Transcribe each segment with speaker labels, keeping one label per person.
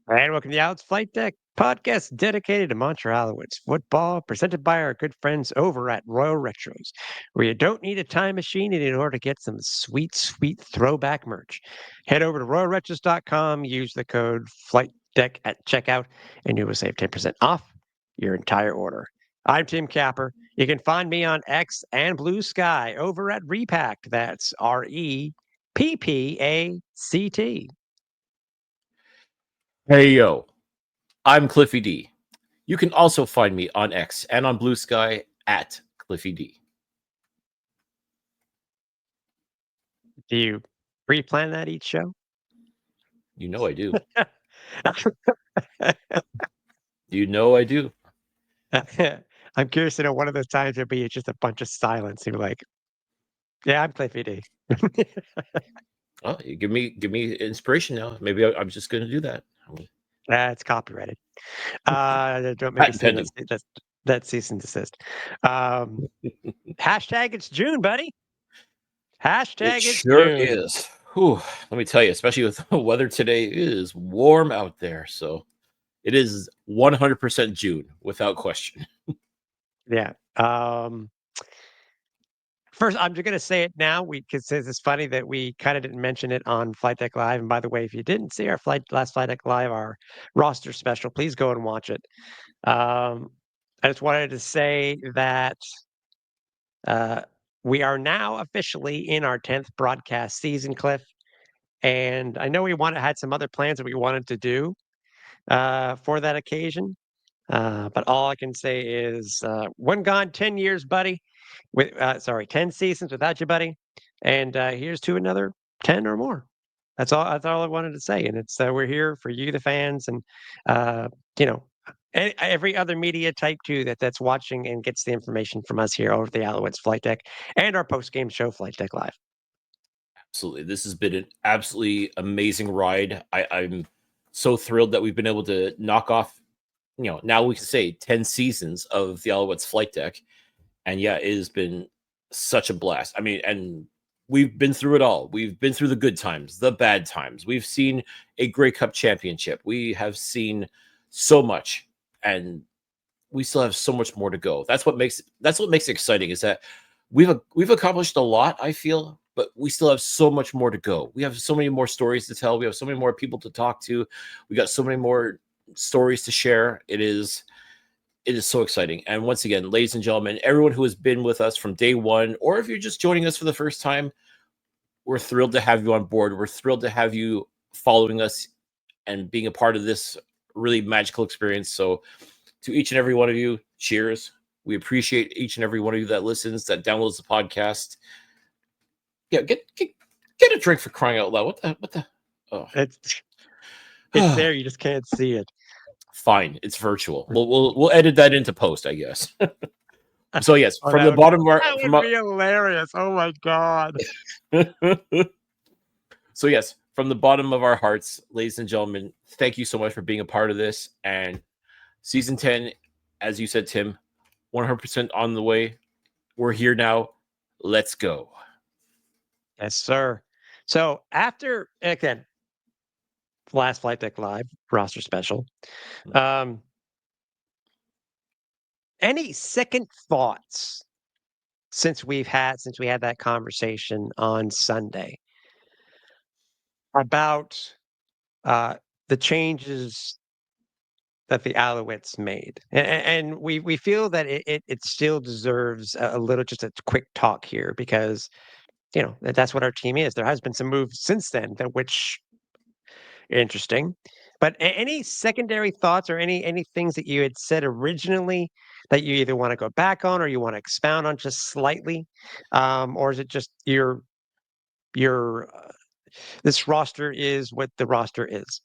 Speaker 1: And welcome to the Alouettes Flightdeck podcast dedicated to Montreal Alouettes football, presented by our good friends over at Royal Retros, where you don't need a time machine in order to get some sweet, sweet throwback merch. Head over to royalretros.com, use the code FlightDeck at checkout, and you will save 10% off your entire order. I'm Tim Capper. You can find me on X and Blue Sky over at Repact. That's REPPACT.
Speaker 2: Hey yo, I'm Cliffy D. You can also find me on X and on Blue Sky at Cliffy D.
Speaker 1: Do you pre-plan that each show?
Speaker 2: You know I do. You know I do.
Speaker 1: I'm curious to know one of those times there'll be just a bunch of silence. You're like, "Yeah, I'm Cliffy D."
Speaker 2: Oh, you give me inspiration now. Maybe I'm just going to do that.
Speaker 1: It's copyrighted. Don't make me
Speaker 2: Patent
Speaker 1: send
Speaker 2: pending.
Speaker 1: that cease and desist. Hashtag it's June, buddy.
Speaker 2: It
Speaker 1: Hashtag it's
Speaker 2: sure
Speaker 1: June.
Speaker 2: is. Whew, let me tell you, especially with the weather today, it is warm out there. So it is 100% June without question.
Speaker 1: Yeah. First, I'm just going to say it now. Because it's funny that we kind of didn't mention it on Flight Deck Live. And by the way, if you didn't see our last Flight Deck Live, our roster special, please go and watch it. I just wanted to say that uh, we are now officially in our 10th broadcast season, Cliff. And I know had some other plans that we wanted to do for that occasion. But all I can say is one gone, 10 years, buddy. 10 seasons without you, buddy. And here's to another 10 or more. That's all I wanted to say. And it's we're here for you, the fans, and you know, every other media type too that's watching and gets the information from us here over the Alouettes Flight Deck and our post game show Flight Deck Live.
Speaker 2: Absolutely. This has been an absolutely amazing ride. I'm so thrilled that we've been able to knock off, now we can say 10 seasons of the Alouettes Flight Deck. And yeah, it has been such a blast. I mean, and we've been through it all. We've been through the good times, the bad times. We've seen a Grey Cup championship. We have seen so much, and we still have so much more to go. That's what makes it exciting, is that we've accomplished a lot, I feel, but we still have so much more to go. We have so many more stories to tell. We have so many more people to talk to. We got so many more stories to share. It is so exciting. And once again, ladies and gentlemen, everyone who has been with us from day one, or if you're just joining us for the first time, we're thrilled to have you on board. We're thrilled to have you following us and being a part of this really magical experience. So, to each and every one of you, cheers. We appreciate each and every one of you that listens, that downloads the podcast. Yeah, get a drink, for crying out loud. What the? Oh,
Speaker 1: It's there. You just can't see it.
Speaker 2: fine. It's virtual. We'll edit that into post, I guess. So yes,
Speaker 1: Oh,
Speaker 2: from the bottom of our
Speaker 1: that
Speaker 2: from
Speaker 1: would be hilarious. Oh my god.
Speaker 2: So yes, from the bottom of our hearts, ladies and gentlemen, thank you so much for being a part of this. And season 10, as you said, Tim, 100% on the way. We're here now. Let's go.
Speaker 1: Yes, sir. So after again, last Flight Deck Live roster special. Um, any second thoughts since we had that conversation on Sunday about uh, the changes that the Alouettes made, and we feel that it still deserves a little just a quick talk here because that's what our team is. There has been some moves since then that which interesting. But any secondary thoughts or any things that you had said originally that you either want to go back on or you want to expound on just slightly, or is it just your this roster is what the roster is?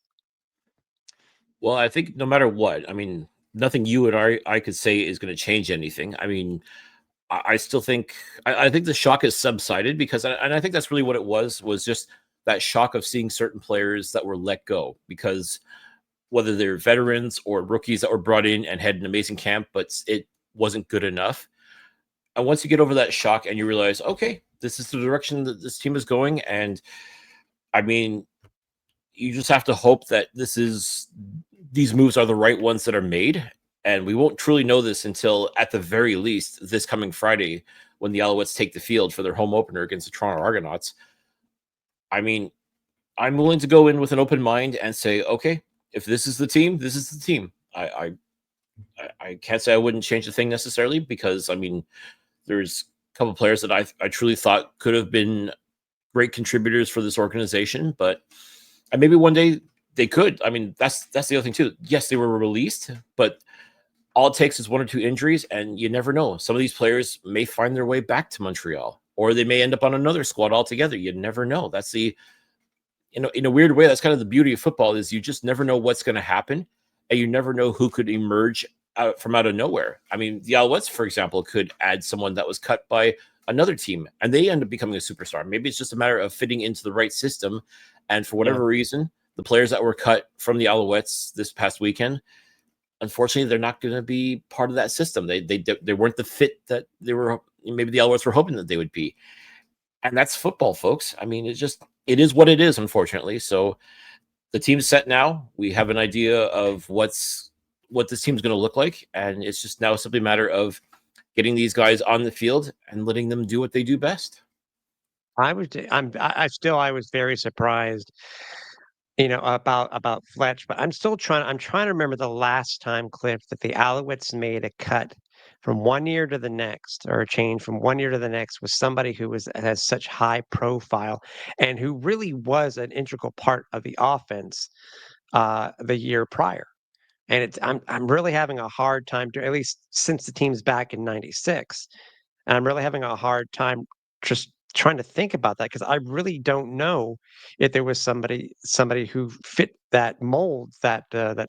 Speaker 2: Well, I think no matter what, I mean, nothing you and I could say is going to change anything. I mean, I still think I think the shock has subsided because, and I think that's really what it was just that shock of seeing certain players that were let go, because whether they're veterans or rookies that were brought in and had an amazing camp, but it wasn't good enough. And once you get over that shock and you realize, okay, this is the direction that this team is going, and I mean, you just have to hope that these moves are the right ones that are made, and we won't truly know this until, at the very least, this coming Friday when the Alouettes take the field for their home opener against the Toronto Argonauts. I mean, I'm willing to go in with an open mind and say, okay, if this is the team, this is the team. I can't say I wouldn't change the thing necessarily, because I mean, there's a couple players that I truly thought could have been great contributors for this organization, but and maybe one day they could. I mean, that's the other thing too. Yes, they were released, but all it takes is one or two injuries, and you never know. Some of these players may find their way back to Montreal, or they may end up on another squad altogether. You never know. That's the in a weird way, that's kind of the beauty of football, is you just never know what's going to happen, and you never know who could emerge out of nowhere. I mean, the Alouettes, for example, could add someone that was cut by another team, and they end up becoming a superstar. Maybe it's just a matter of fitting into the right system, and for
Speaker 1: Yeah.
Speaker 2: whatever reason, the players that were cut from the Alouettes this past weekend, unfortunately, they're not going to be part of that system. They weren't the fit that they were. Maybe the Alouettes were hoping that they would be, and that's football, folks. I mean, it is what it is, unfortunately. So the team's set now. We have an idea of what this team's going to look like, and it's just now simply a matter of getting these guys on the field and letting them do what they do best.
Speaker 1: I was very surprised, about Fletch, but I'm trying to remember the last time, Cliff, that the Alouettes made a cut from one year to the next, or a change from one year to the next, with somebody who has such high profile and who really was an integral part of the offense the year prior. And I'm really having a hard time at least since the team's back in '96. And I'm really having a hard time just trying to think about that, because I really don't know if there was somebody who fit that mold that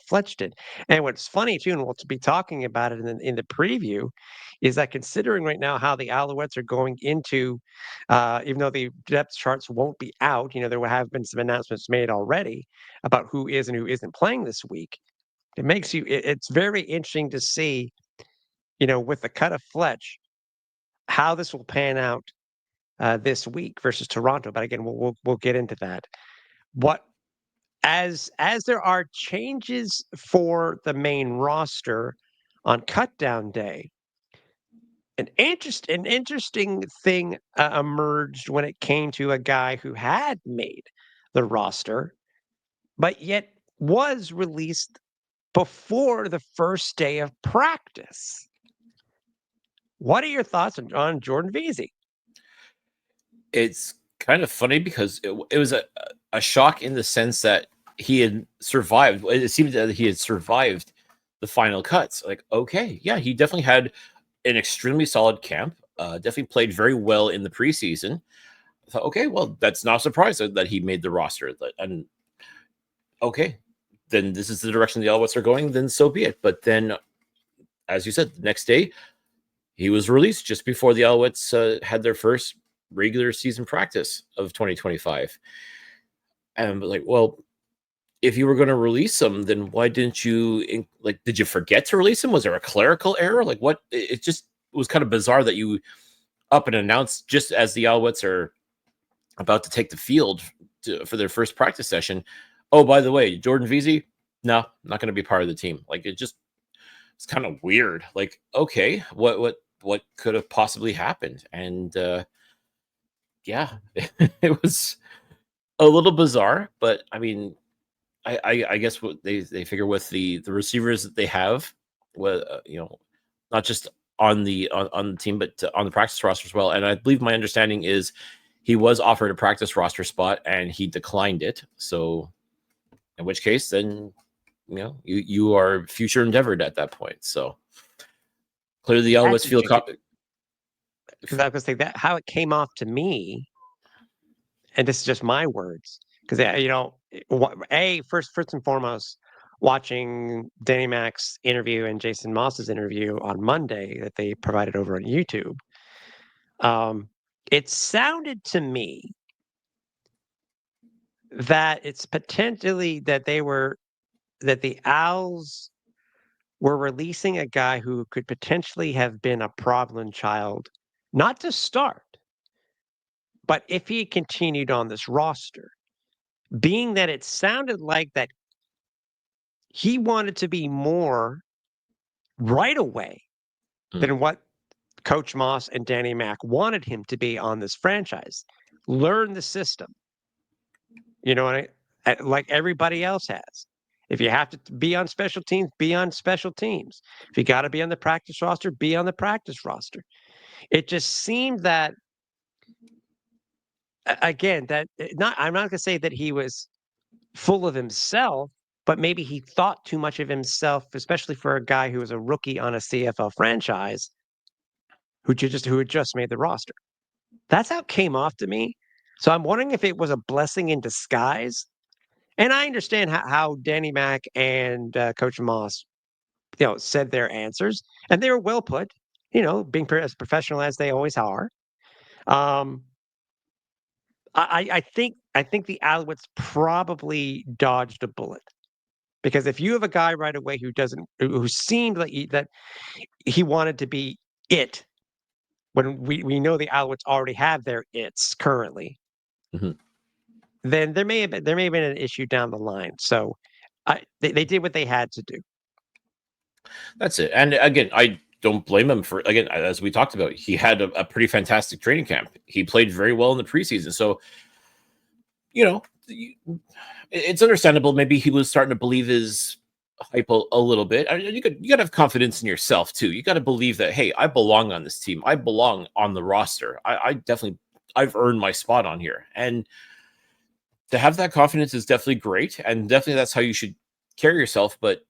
Speaker 1: Fletch did. And what's funny too, and we'll be talking about it in the preview, is that considering right now how the Alouettes are going into, even though the depth charts won't be out, there have been some announcements made already about who is and who isn't playing this week. It's very interesting to see, with the cut of Fletch, how this will pan out this week versus Toronto. But again, we'll get into that. What as there are changes for the main roster on cutdown day, an interesting thing emerged when it came to a guy who had made the roster, but yet was released before the first day of practice. What are your thoughts on Jordan Veazey?
Speaker 2: It's kind of funny because it was a shock in the sense that he had survived. It seemed that he had survived the final cuts. Like, okay, yeah, he definitely had an extremely solid camp. Definitely played very well in the preseason. I thought, okay, well, that's not a surprise that he made the roster. And okay, then this is the direction the Alouettes are going. Then so be it. But then, as you said, the next day he was released just before the Alouettes had their first regular season practice of 2025. And like, well, if you were going to release him, then why didn't you did you forget to release him? Was there a clerical error? Like what? It just was kind of bizarre that you up and announced just as the Alouettes are about to take the field for their first practice session. Oh, by the way, Jordan Veazey, no, not going to be part of the team. Like it's kind of weird. Like, okay, what could have possibly happened? And yeah, it was a little bizarre, but I mean, I guess what they figure with the receivers that they have, well, not just on the team, but on the practice roster as well. And I believe my understanding is he was offered a practice roster spot and he declined it. So, in which case, then you are future endeavored at that point. So clearly, the
Speaker 1: That's
Speaker 2: Alouettes feel
Speaker 1: interesting, because I was gonna say that how it came off to me, and this is just my words, because first and foremost, watching Danny Mac's interview and Jason Moss's interview on Monday that they provided over on YouTube, it sounded to me that it's potentially that the Owls were releasing a guy who could potentially have been a problem child, not to start, but if he continued on this roster. being that it sounded like that he wanted to be more right away
Speaker 2: Mm.
Speaker 1: than what Coach Moss and Danny Mac wanted him to be on this franchise. Learn the system, you know, like everybody else has. If you have to be on special teams, be on special teams. If you got to be on the practice roster, be on the practice roster. It just seemed that again that not I'm not going to say that he was full of himself, but maybe he thought too much of himself, especially for a guy who was a rookie on a CFL franchise who had just made the roster. That's how it came off to me. So I'm wondering if it was a blessing in disguise. And I understand how Danny Mac and Coach Moss, said their answers, and they were well put. Being as professional as they always are. Um, I think the Alouettes probably dodged a bullet because if you have a guy right away who seemed like that he wanted to be it when we know the Alouettes already have their its currently,
Speaker 2: Mhm.
Speaker 1: then there may have been an issue down the line. So they did what they had to do.
Speaker 2: That's it. And again, I don't blame him for, again, as we talked about, he had a pretty fantastic training camp. He played very well in the preseason. So, it's understandable. Maybe he was starting to believe his hype a little bit. I mean, you got to have confidence in yourself too. You got to believe that, hey, I belong on this team. I belong on the roster. I definitely, I've earned my spot on here. And to have that confidence is definitely great. And definitely that's how you should carry yourself. But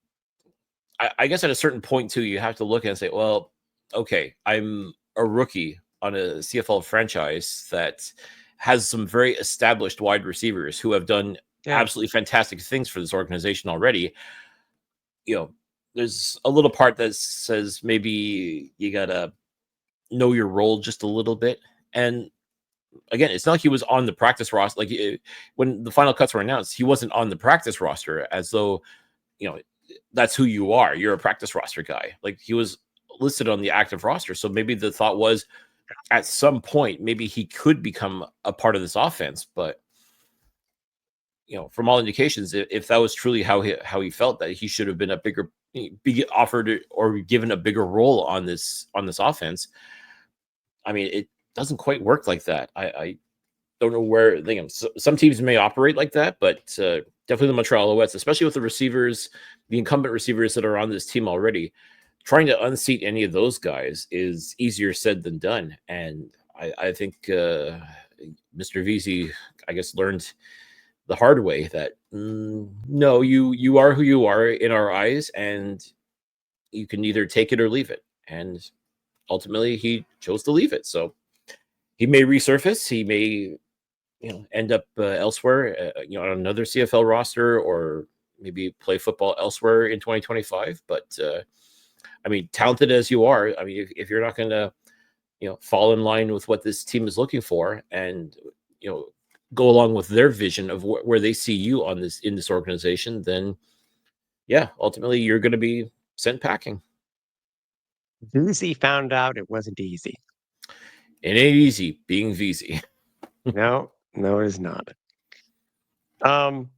Speaker 2: I guess at a certain point too, you have to look and say, well, okay, I'm a rookie on a CFL franchise that has some very established wide receivers who have done
Speaker 1: Yeah.
Speaker 2: absolutely fantastic things for this organization already. There's a little part that says maybe you gotta know your role just a little bit. And again, it's not like he was on the practice roster. Like when the final cuts were announced, he wasn't on the practice roster as though you know that's who you are. You're a practice roster guy. Like he was listed on the active roster. So maybe the thought was at some point, maybe he could become a part of this offense. But from all indications, if that was truly how he felt, that he should have been be offered or given a bigger role on this offense. I mean, it doesn't quite work like that. I don't know where some teams may operate like that, but definitely the Montreal Alouettes, especially with the receivers, the incumbent receivers that are on this team already, trying to unseat any of those guys is easier said than done. And I think Mr. Veazey, I guess, learned the hard way that no, you are who you are in our eyes, and you can either take it or leave it. And ultimately, he chose to leave it. So he may resurface. He may end up elsewhere, on another CFL roster, or maybe play football elsewhere in 2025. But I mean, talented as you are, I mean, if you're not going to, fall in line with what this team is looking for, and go along with their vision of where they see you in this organization, then yeah, ultimately you're going to be sent packing.
Speaker 1: Veazey found out it wasn't easy.
Speaker 2: It ain't easy being VZ.
Speaker 1: No, no, it is not. Um,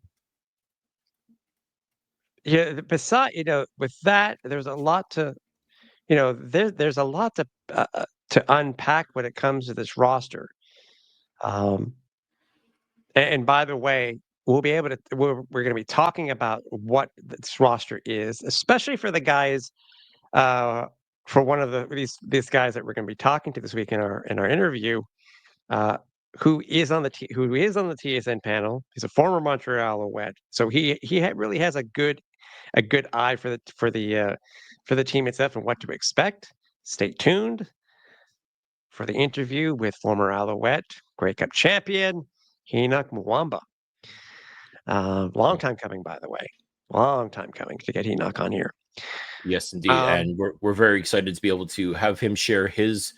Speaker 1: yeah, beside, with that, there's a lot there's a lot to unpack when it comes to this roster. Um, and by the way, we're going to be talking about what this roster is, especially for the guys, uh, for one of these guys that we're going to be talking to this week in our interview, uh, who is on the TSN panel. He's a former Montreal Alouette, so really has a good eye for the team itself and what to expect. Stay tuned for the interview with former Alouette Grey Cup champion Henoc Muamba. Long time coming, by the way. Long time coming to get Henoc on here.
Speaker 2: Yes, indeed.
Speaker 1: Um,
Speaker 2: And we're very excited to be able to have him share his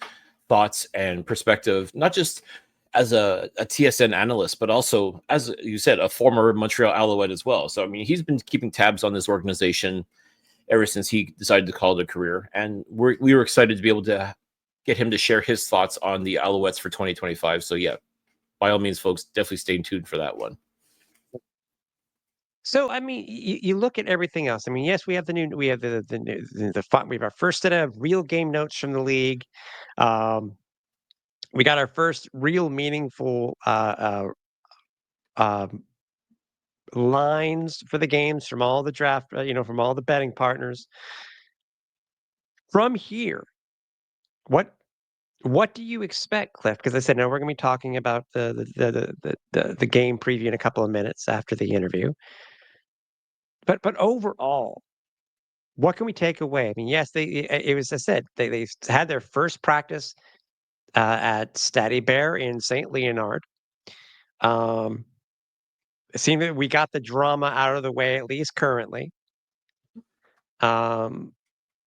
Speaker 2: thoughts and perspective, not just as a TSN analyst, but also, as you said, a former Montreal Alouette as well. So, I mean, he's been keeping tabs on this organization ever since he decided to call it a career. And we were excited to be able to get him to share his thoughts on the Alouettes for 2025. So, yeah, by all means, folks, definitely stay tuned for that one.
Speaker 1: So, I mean, you look at everything else. I mean, yes, we have the new, we have we have our first set of real game notes from the league. Um, we got our first real meaningful um, lines for the games from all the draft, from all the betting partners. From here, what what do you expect, Cliff? Because I said no, we're going to be talking about the game preview in a couple of minutes after the interview. But overall, what can we take away? I mean, yes, it was, I said, they had their first practice at Statty Bear in St. Leonard. Um, it seemed that we got the drama out of the way, at least currently. Um,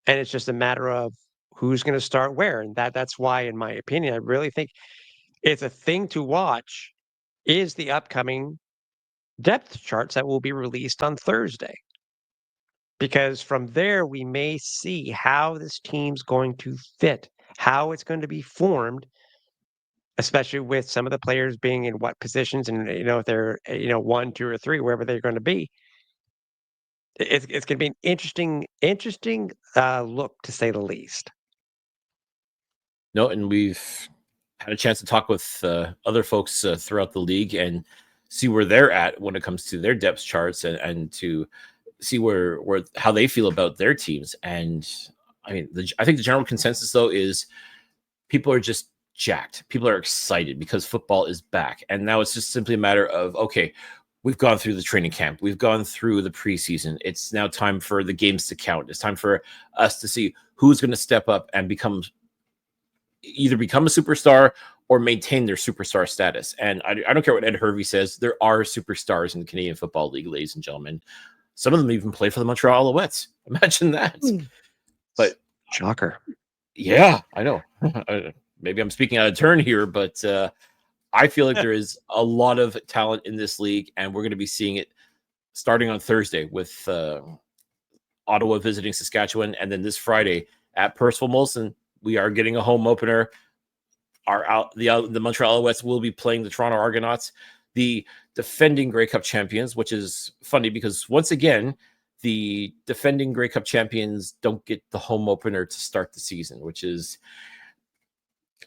Speaker 1: and it's just a matter of who's going to start where, and that's why, in my opinion, I really think it's a thing to watch. Is the upcoming depth charts that will be released on Thursday? Because from there, we may see how this team's going to fit, how it's going to be formed, especially with some of the players being in what positions and, if they're, 1, 2, or 3, wherever they're going to be. It's going to be an interesting look, to say the least.
Speaker 2: No, and we've had a chance to talk with other folks throughout the league and see where they're at when it comes to their depth charts and to see where how they feel about their teams. And I mean, I think the general consensus though is people are just jacked. People are excited because football is back, and now it's just simply a matter of okay. We've gone through the training camp. We've gone through the preseason. It's now time for the games to count. It's time for us to see who's going to step up and either become a superstar or maintain their superstar status. And I don't care what Ed Hervey says. There are superstars in the Canadian Football League, ladies and gentlemen. Some of them even play for the Montreal Alouettes. Imagine that. But
Speaker 1: Shocker.
Speaker 2: yeah, I know. Maybe I'm speaking out of turn here, but I feel like there is a lot of talent in this league, and we're going to be seeing it starting on Thursday with Ottawa visiting Saskatchewan, and then this Friday at Percival Molson, we are getting a home opener. The Montreal Alouettes will be playing the Toronto Argonauts, the defending Grey Cup champions, which is funny because once again, the defending Grey Cup champions don't get the home opener to start the season, which is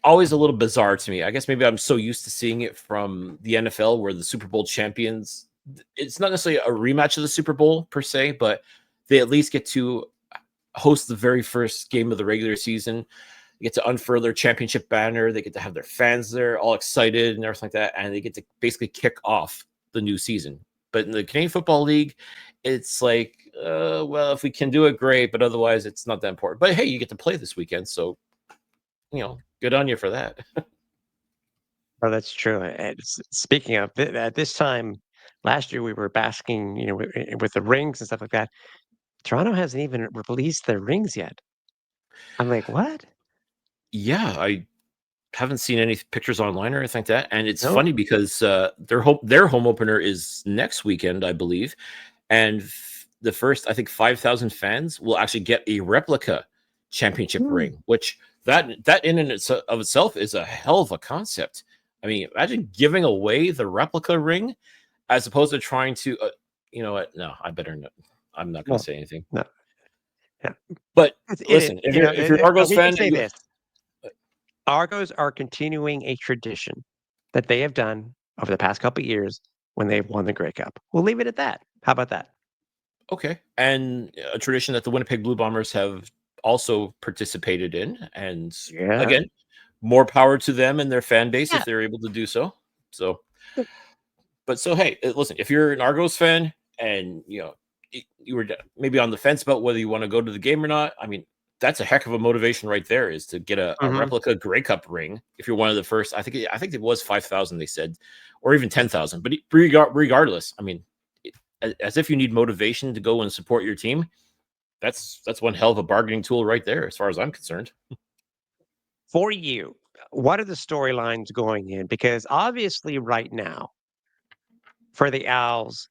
Speaker 2: always a little bizarre to me. I guess maybe I'm so used to seeing it from the NFL where the Super Bowl champions, it's not necessarily a rematch of the Super Bowl per se, but they at least get to host the very first game of the regular season. They get to unfurl their championship banner. They get to have their fans there all excited and everything like that. And they get to basically kick off the new season. But in the Canadian Football League, it's like, well, if we can do it, great. But otherwise, it's not that important. But hey, you get to play this weekend. So, good on you for that.
Speaker 1: Oh, that's true. And speaking of at this time last year, we were basking, with the rings and stuff like that. Toronto hasn't even released their rings yet. I'm like, what?
Speaker 2: Yeah, I haven't seen any pictures online or anything like that. And it's
Speaker 1: No.
Speaker 2: funny because their home opener is next weekend, I believe. And the first, I think, 5,000 fans will actually get a replica championship ring, which that in and of itself is a hell of a concept. I mean, imagine giving away the replica ring as opposed to trying to, you know what? No, I better not. I'm not going to
Speaker 1: No,
Speaker 2: say anything.
Speaker 1: no. Yeah.
Speaker 2: But
Speaker 1: It is,
Speaker 2: listen, if you're an Argos
Speaker 1: we can
Speaker 2: fan,
Speaker 1: say this. Argos are continuing a tradition that they have done over the past couple of years when they've won the Grey Cup. We'll leave it at that. How about that?
Speaker 2: okay, and a tradition that the Winnipeg Blue Bombers have also participated in, and
Speaker 1: Yeah.
Speaker 2: again, more power to them and their fan base if
Speaker 1: Yeah.
Speaker 2: they're able to do so. So, but so hey, listen, if you're an Argos fan and you were maybe on the fence about whether you want to go to the game or not, I mean, that's a heck of a motivation right there. Is to get a
Speaker 1: Mhm.
Speaker 2: replica Grey Cup ring if you're one of the first. I think it was 5,000 they said, or even 10,000. But regardless, I mean, as if you need motivation to go and support your team, that's one hell of a bargaining tool right there, as far as I'm concerned.
Speaker 1: For you, what are the storylines going in? Because obviously, right now, for the Owls,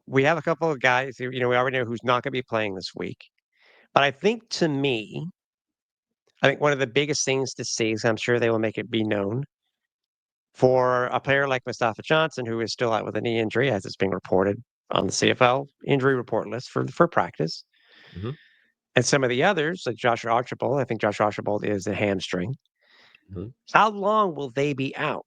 Speaker 1: we have a couple of guys who, we already know who's not going to be playing this week. But I think, to me, I think one of the biggest things to see is I'm sure they will make it be known for a player like Mustafa Johnson, who is still out with a knee injury, as it's being reported on the CFL injury report list for practice,
Speaker 2: Mhm,
Speaker 1: and some of the others, like Josh Archibald, I think Josh Archibald is a hamstring.
Speaker 2: mhm.
Speaker 1: How long will they be out?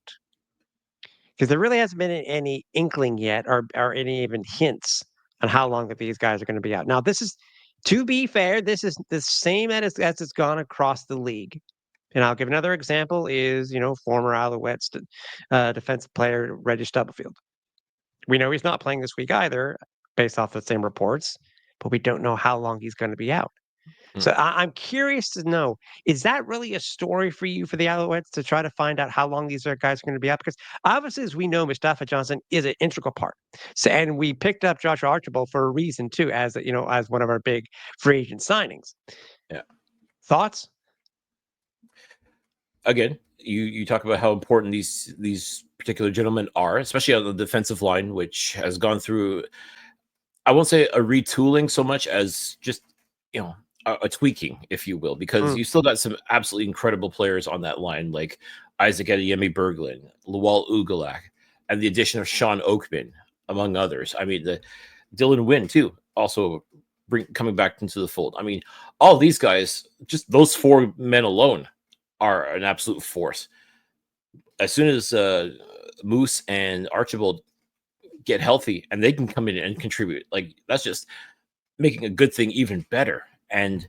Speaker 1: Because there really hasn't been any inkling yet, or any even hints on how long that these guys are going to be out. Now, this is, to be fair, this is the same as it's gone across the league. And I'll give another example is, former Alouettes defensive player Reggie Stubblefield. We know he's not playing this week either, based off the same reports, but we don't know how long he's going to be out.
Speaker 2: Mm.
Speaker 1: So I'm curious to know, is that really a story for you for the Alouettes to try to find out how long these guys are going to be out? Because obviously, as we know, Mustafa Johnson is an integral part. So, and we picked up Joshua Archibald for a reason too, as one of our big free agent signings.
Speaker 2: Yeah.
Speaker 1: Thoughts?
Speaker 2: Again, you talk about how important these particular gentlemen are, especially on the defensive line, which has gone through, I won't say a retooling so much as just, a tweaking, if you will, because
Speaker 1: Mm,
Speaker 2: you still got some absolutely incredible players on that line, like Isaac Adeyemi Berglund, Lual Ugalak, and the addition of Sean Oakman, among others. I mean, the Dylan Wynn too, also coming back into the fold. I mean, all these guys, just those four men alone, are an absolute force. As soon as Moose and Archibald get healthy and they can come in and contribute, like that's just making a good thing even better. And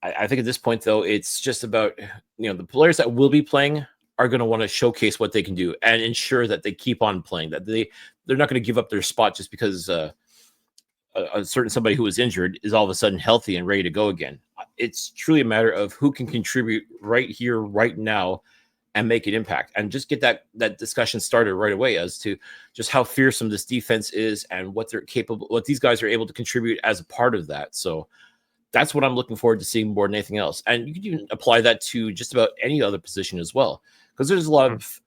Speaker 2: I think at this point, though, it's just about, the players that will be playing are going to want to showcase what they can do and ensure that they keep on playing. That they're not going to give up their spot just because a certain somebody who was injured is all of a sudden healthy and ready to go again. It's truly a matter of who can contribute right here, right now, and make an impact, and just get that discussion started right away as to just how fearsome this defense is and what they're capable, what these guys are able to contribute as a part of that. So that's what I'm looking forward to seeing more than anything else. And you can even apply that to just about any other position as well, because there's a lot
Speaker 1: mm,
Speaker 2: of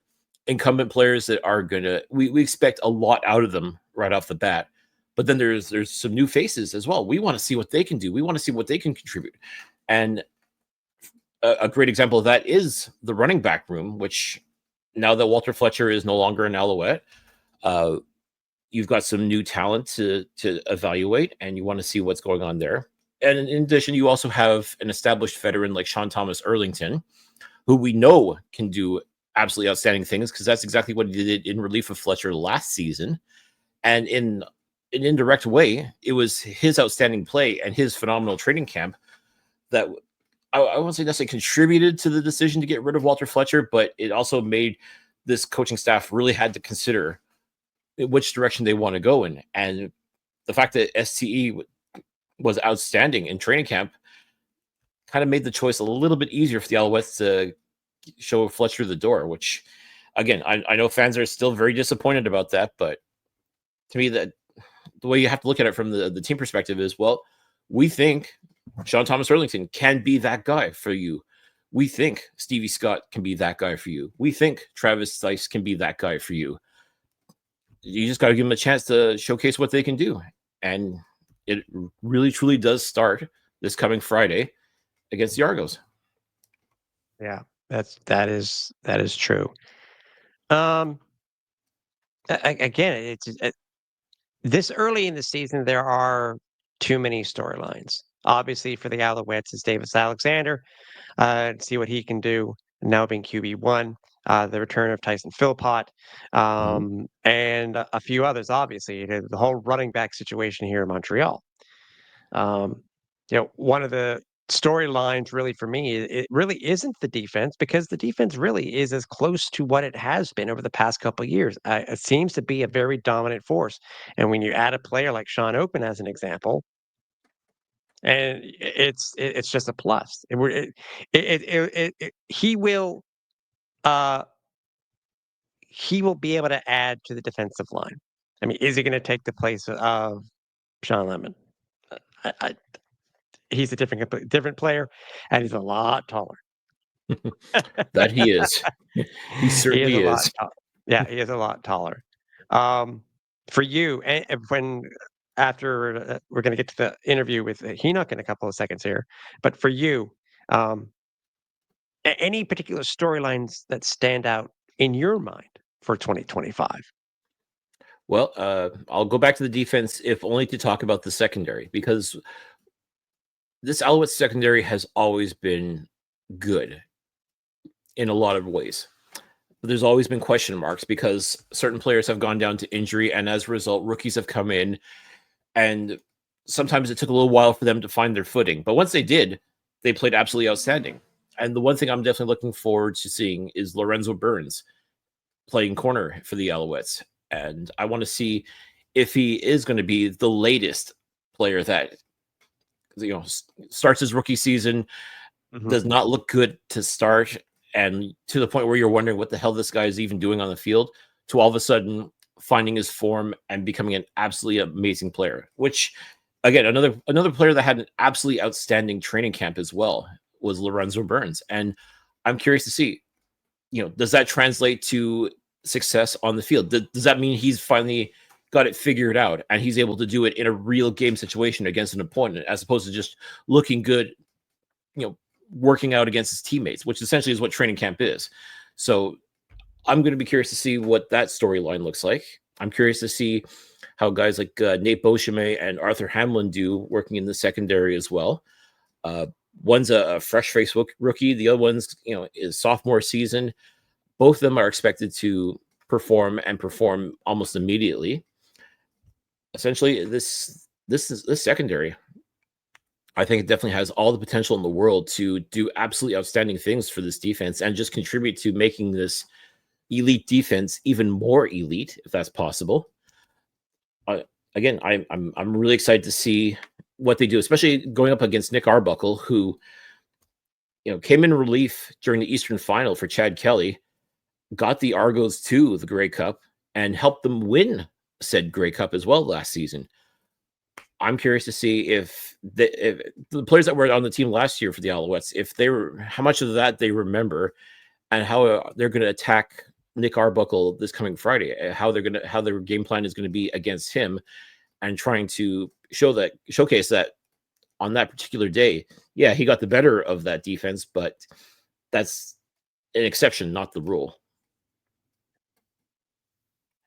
Speaker 2: incumbent players that are gonna we expect a lot out of them right off the bat. But then there's some new faces as well. We want to see what they can do. We want to see what they can contribute. And a great example of that is the running back room, which now that Walter Fletcher is no longer an Alouette, uh, you've got some new talent to evaluate, and you want to see what's going on there. And in addition, you also have an established veteran like Sean Thomas Erlington, who we know can do absolutely outstanding things because that's exactly what he did in relief of Fletcher last season. And in an indirect way, it was his outstanding play and his phenomenal training camp that I won't say necessarily contributed to the decision to get rid of Walter Fletcher, but it also made this coaching staff really had to consider which direction they want to go in. And the fact that STE was outstanding in training camp kind of made the choice a little bit easier for the Alouettes to show Fletcher the door, which, again, I know fans are still very disappointed about that, but to me, that the way you have to look at it from the team perspective is, well, we think Sean Thomas Erlington can be that guy for you. We think Stevie Scott can be that guy for you. We think Travis Stice can be that guy for you. You just got to give them a chance to showcase what they can do. And it really, truly does start this coming Friday against the Argos.
Speaker 1: yeah, that is true. Um, Again, this early in the season, there are too many storylines. Obviously, for the Alouettes, is Davis Alexander. See what he can do now being QB1. The return of Tyson Philpott,
Speaker 2: Mhm.
Speaker 1: and a few others. Obviously, the whole running back situation here in Montreal. Um, one of the storylines really for me, it really isn't the defense because the defense really is as close to what it has been over the past couple of years. It seems to be a very dominant force. And when you add a player like Sean Oakman as an example, and it's just a plus. Uh, he will be able to add to the defensive line. I mean, is he going to take the place of Sean Lemon? I, he's a different player, and he's a lot taller.
Speaker 2: That he is. He
Speaker 1: He is a
Speaker 2: certainly
Speaker 1: lot
Speaker 2: is.
Speaker 1: taller. Yeah, he is a lot taller. Um, for you, when after we're going to get to the interview with Henoc in a couple of seconds here, but for you, any particular storylines that stand out in your mind for 2025?
Speaker 2: Well, I'll go back to the defense, if only to talk about the secondary, because this Alouette secondary has always been good in a lot of ways. But there's always been question marks because certain players have gone down to injury, and as a result, rookies have come in, and sometimes it took a little while for them to find their footing. But once they did, they played absolutely outstanding. And the one thing I'm definitely looking forward to seeing is Lorenzo Burns playing corner for the Alouettes. And I want to see if he is going to be the latest player that starts his rookie season, does not look good to start, and to the point where you're wondering what the hell this guy is even doing on the field, to all of a sudden finding his form and becoming an absolutely amazing player. Which, again, another player that had an absolutely outstanding training camp as well was Lorenzo Burns. And I'm curious to see, does that translate to success on the field? Does that mean he's finally got it figured out and he's able to do it in a real game situation against an opponent, as opposed to just looking good, working out against his teammates, which essentially is what training camp is. So I'm going to be curious to see what that storyline looks like. I'm curious to see how guys like Nate Beauchemin and Arthur Hamlin do working in the secondary as well. One's a fresh-faced rookie. The other one's, is sophomore season. Both of them are expected to perform almost immediately. Essentially, this secondary, I think it definitely has all the potential in the world to do absolutely outstanding things for this defense and just contribute to making this elite defense even more elite, if that's possible. Again, I'm really excited to see what they do, especially going up against Nick Arbuckle, who came in relief during the Eastern Final for Chad Kelly, got the Argos to the Grey Cup, and helped them win said Grey Cup as well last season. I'm curious to see if the players that were on the team last year for the Alouettes, how much of that they remember, and how they're going to attack Nick Arbuckle this coming Friday, how their game plan is going to be against him, and trying to showcase that on that particular day. Yeah, he got the better of that defense, but that's an exception, not the rule.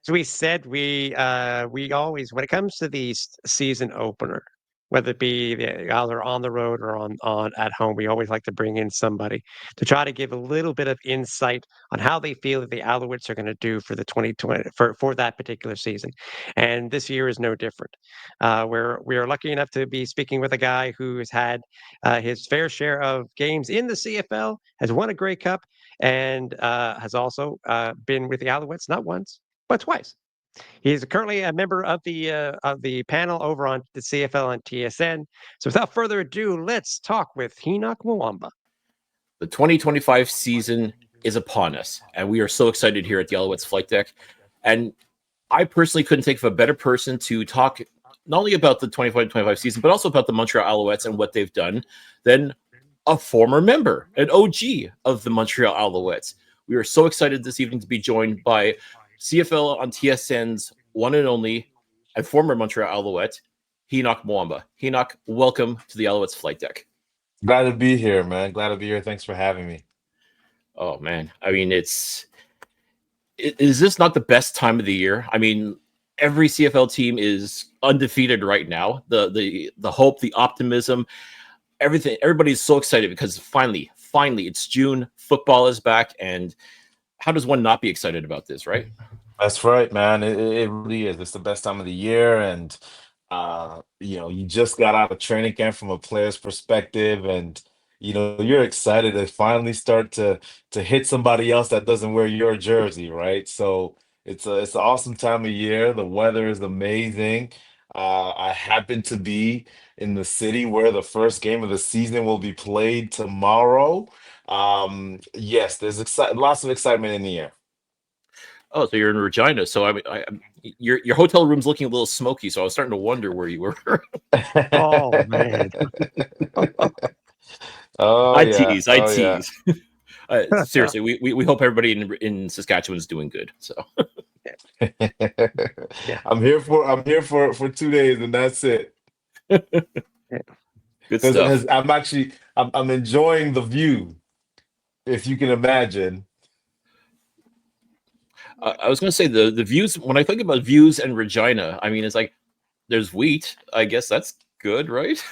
Speaker 1: As we said, we always, when it comes to these season opener, whether it be either on the road or on at home, we always like to bring in somebody to try to give a little bit of insight on how they feel that the Alouettes are going to do for the 2020 for that particular season. And this year is no different. We're lucky enough to be speaking with a guy who has had his fair share of games in the CFL, has won a Grey Cup, and has also been with the Alouettes not once but twice. He's currently a member of the panel over on the CFL and TSN. So without further ado, let's talk with Henoc Muamba.
Speaker 2: The 2025 season is upon us, and we are so excited here at the Alouettes Flightdeck. And I personally couldn't think of a better person to talk not only about the 2025 season, but also about the Montreal Alouettes and what they've done than a former member, an OG of the Montreal Alouettes. We are so excited this evening to be joined by CFL on TSN's one and only and former Montreal Alouette, Henoc Muamba. Henoc, welcome to the Alouettes Flightdeck.
Speaker 3: Glad to be here, man. Glad to be here. Thanks for having me.
Speaker 2: Oh, man. I mean, is this not the best time of the year? I mean, every CFL team is undefeated right now. The hope, the optimism, everything. Everybody's so excited because finally, it's June. Football is back, and how does one not be excited about this, right?
Speaker 3: That's right, man. It really is. It's the best time of the year, and you just got out of training camp from a player's perspective, and you're excited to finally start to hit somebody else that doesn't wear your jersey, right? So it's an awesome time of year. The weather is amazing. I happen to be in the city where the first game of the season will be played tomorrow. Yes, there's lots of excitement in the air.
Speaker 2: Oh, so you're in Regina. So I mean, your hotel room's looking a little smoky. So I was starting to wonder where you were.
Speaker 1: Oh man!
Speaker 3: Oh
Speaker 2: I
Speaker 3: yeah.
Speaker 2: tease.
Speaker 3: Oh yeah.
Speaker 2: Seriously, we hope everybody in Saskatchewan is doing good. So
Speaker 1: Yeah.
Speaker 3: I'm here for 2 days, and that's it.
Speaker 2: good stuff.
Speaker 3: Because I'm enjoying the view, if you can imagine.
Speaker 2: I was going to say the views. When I think about views and Regina, I mean, it's like there's wheat. I guess that's good, right?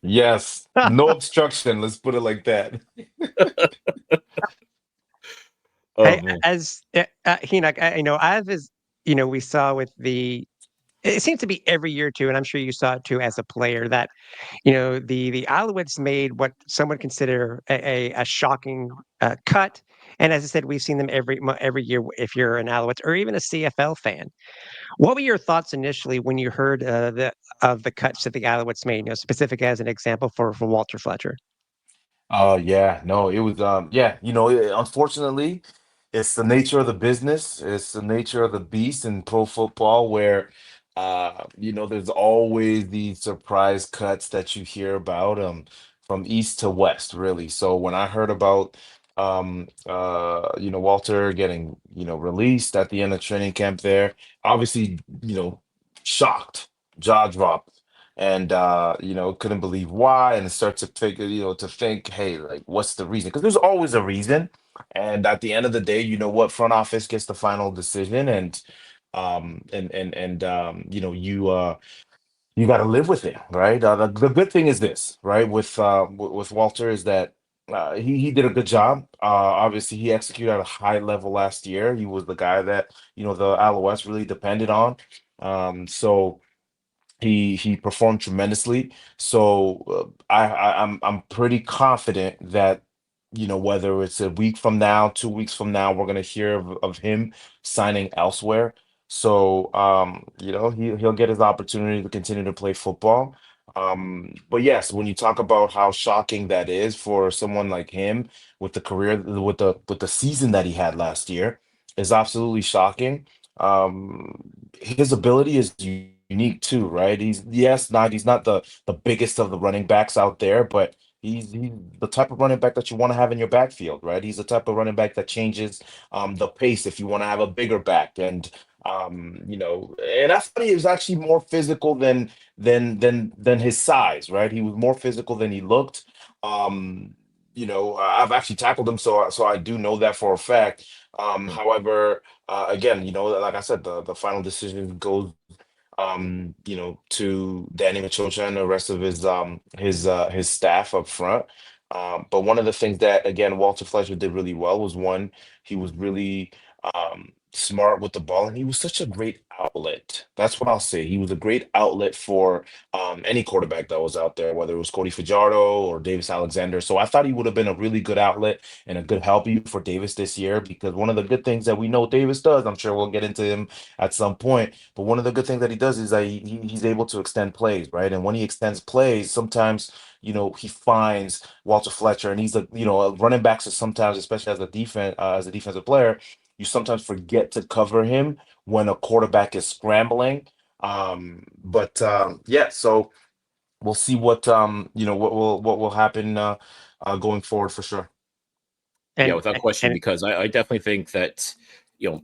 Speaker 3: Yes, no obstruction. Let's put it like that.
Speaker 2: Oh
Speaker 1: Hey,
Speaker 2: man.
Speaker 1: as Henoc, we saw with the. It seems to be every year too, and I'm sure you saw it too as a player that the Alouettes made what some would consider a shocking cut. And as I said, we've seen them every year. If you're an Alouettes or even a CFL fan, what were your thoughts initially when you heard the cuts that the Alouettes made? Specific as an example for Walter Fletcher.
Speaker 3: Yeah, no, it was yeah, unfortunately, it's the nature of the business, it's the nature of the beast in pro football where there's always these surprise cuts that you hear about from east to west, really. So when I heard about Walter getting, released at the end of training camp there, obviously, shocked, jaw dropped and couldn't believe why and start to figure to think, hey, like, what's the reason? Because there's always a reason, and at the end of the day, what, front office gets the final decision, and you got to live with it, right? The good thing is this, right, with Walter, is that he did a good job. Obviously, he executed at a high level last year. He was the guy that the Alouettes really depended on. So he performed tremendously. So I'm pretty confident that whether it's a week from now, 2 weeks from now, we're gonna hear of him signing elsewhere. So he'll get his opportunity to continue to play football. But yes, when you talk about how shocking that is for someone like him with the career with the season that he had last year, is absolutely shocking. His ability is unique too, right? He's not the biggest of the running backs out there, but he's the type of running back that you want to have in your backfield, right? He's the type of running back that changes the pace if you want to have a bigger back, and I thought he was actually more physical than his size, right? He was more physical than he looked. I've actually tackled him, so I do know that for a fact. However, again, like I said, the final decision goes to Danny Machocha and the rest of his staff up front. But one of the things that, again, Walter Fletcher did really well was, one, he was really smart with the ball, and he was such a great outlet. That's what I'll say. He was a great outlet for any quarterback that was out there, whether it was Cody Fajardo or Davis Alexander. So I thought he would have been a really good outlet and a good help you for Davis this year, because one of the good things that we know Davis does, I'm sure we'll get into him at some point, but one of the good things that he does is that he's able to extend plays, right? And when he extends plays, sometimes he finds Walter Fletcher, and he's running backs are sometimes, especially as a defensive player, you sometimes forget to cover him when a quarterback is scrambling. But yeah, so we'll see what will happen going forward for sure.
Speaker 2: Yeah,
Speaker 1: And
Speaker 2: without question,
Speaker 1: and
Speaker 2: because I definitely think that, you know,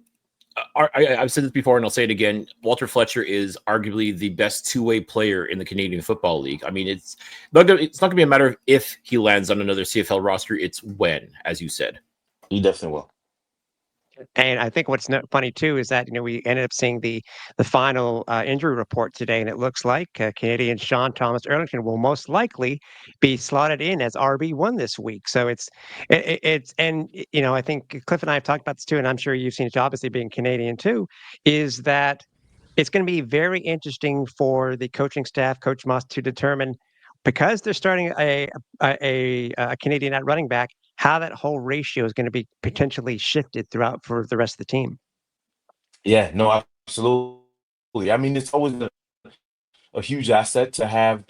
Speaker 2: I've said this before and I'll say it again. Walter Fletcher is arguably the best two-way player in the Canadian Football League. I mean, it's not going to be a matter of if he lands on another CFL roster, it's when, as you said.
Speaker 3: He definitely will.
Speaker 1: And I think what's funny too is that we ended up seeing the final injury report today, and it looks like Canadian Sean Thomas Erlington will most likely be slotted in as RB1 this week. So it's and I think Cliff and I have talked about this too, and I'm sure you've seen it obviously being Canadian too, is that it's going to be very interesting for the coaching staff, Coach Moss, to determine, because they're starting a Canadian at running back, how that whole ratio is going to be potentially shifted throughout for the rest of the team.
Speaker 3: Yeah, no, absolutely. I mean, it's always a huge asset to have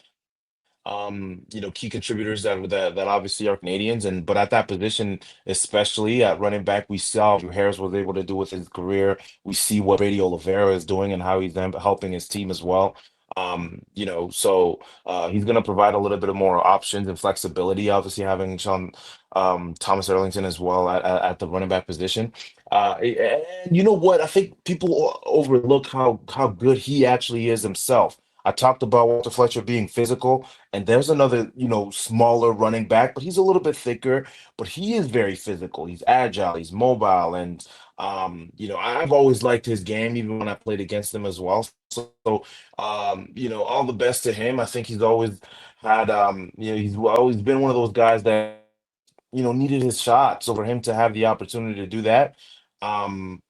Speaker 3: key contributors that obviously are Canadians, but at that position, especially at running back, we saw what Harris was able to do with his career. We see what Brady Oliveira is doing and how he's then helping his team as well. So he's going to provide a little bit of more options and flexibility. Obviously, having Sean Thomas Erlington as well at the running back position. And you know what? I think people overlook how good he actually is himself. I talked about Walter Fletcher being physical, and there's another, smaller running back, but he's a little bit thicker, but he is very physical. He's agile, he's mobile, and I've always liked his game, even when I played against him as well. So, all the best to him. I think he's always had, he's always been one of those guys that needed his shot. So for him to have the opportunity to do that, um,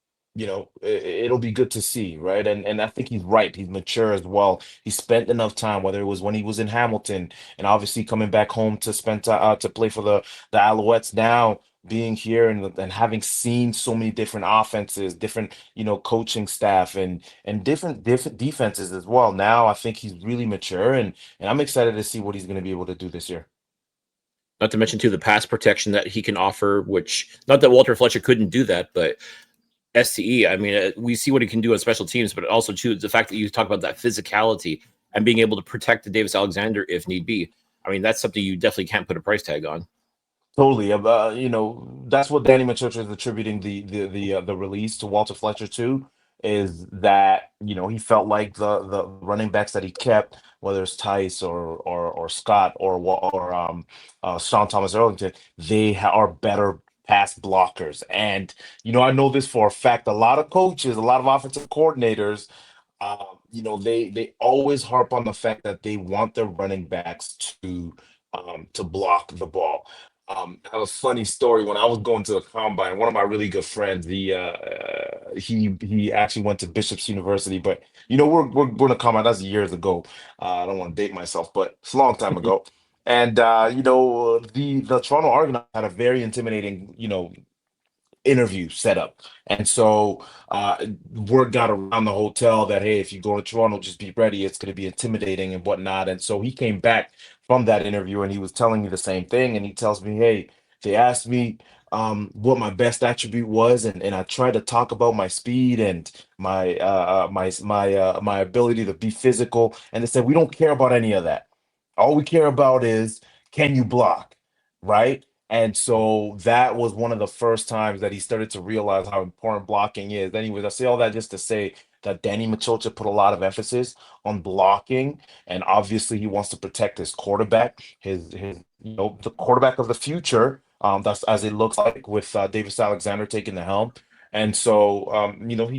Speaker 3: it'll be good to see, right? And I think he's right. He's mature as well. He spent enough time, whether it was when he was in Hamilton, and obviously coming back home to spend to play for the Alouettes now. Being here and having seen so many different offenses, different coaching staff, and different defenses as well. Now I think he's really mature, and I'm excited to see what he's going to be able to do this year.
Speaker 2: Not to mention too the pass protection that he can offer, which not that Walter Fletcher couldn't do that, but STE. I mean, we see what he can do on special teams, but also too the fact that you talk about that physicality and being able to protect the Davis Alexander if need be. I mean, that's something you definitely can't put a price tag on.
Speaker 3: Totally. That's what Danny Machocha is attributing the release to Walter Fletcher to, is that, he felt like the running backs that he kept, whether it's Tice or Scott or Sean Thomas Erlington, are better pass blockers. And, I know this for a fact. A lot of coaches, a lot of offensive coordinators, they always harp on the fact that they want their running backs to block the ball. I have a funny story. When I was going to the combine, one of my really good friends, he actually went to Bishop's University, but we're going to combine. That's years ago. I don't want to date myself, but it's a long time ago. And the Toronto Argonauts had a very intimidating, interview set up. And so word got around the hotel that, hey, if you go to Toronto, just be ready. It's going to be intimidating and whatnot. And so he came back from that interview and he was telling me the same thing. And he tells me, hey, they asked me what my best attribute was, and I tried to talk about my speed and my ability to be physical. And they said, we don't care about any of that. All we care about is, can you block? Right. And so that was one of the first times that he started to realize how important blocking is. Anyways, I say all that just to say that Danny Machocha put a lot of emphasis on blocking, and obviously he wants to protect his quarterback, his the quarterback of the future. That's as it looks like with Davis Alexander taking the helm, and so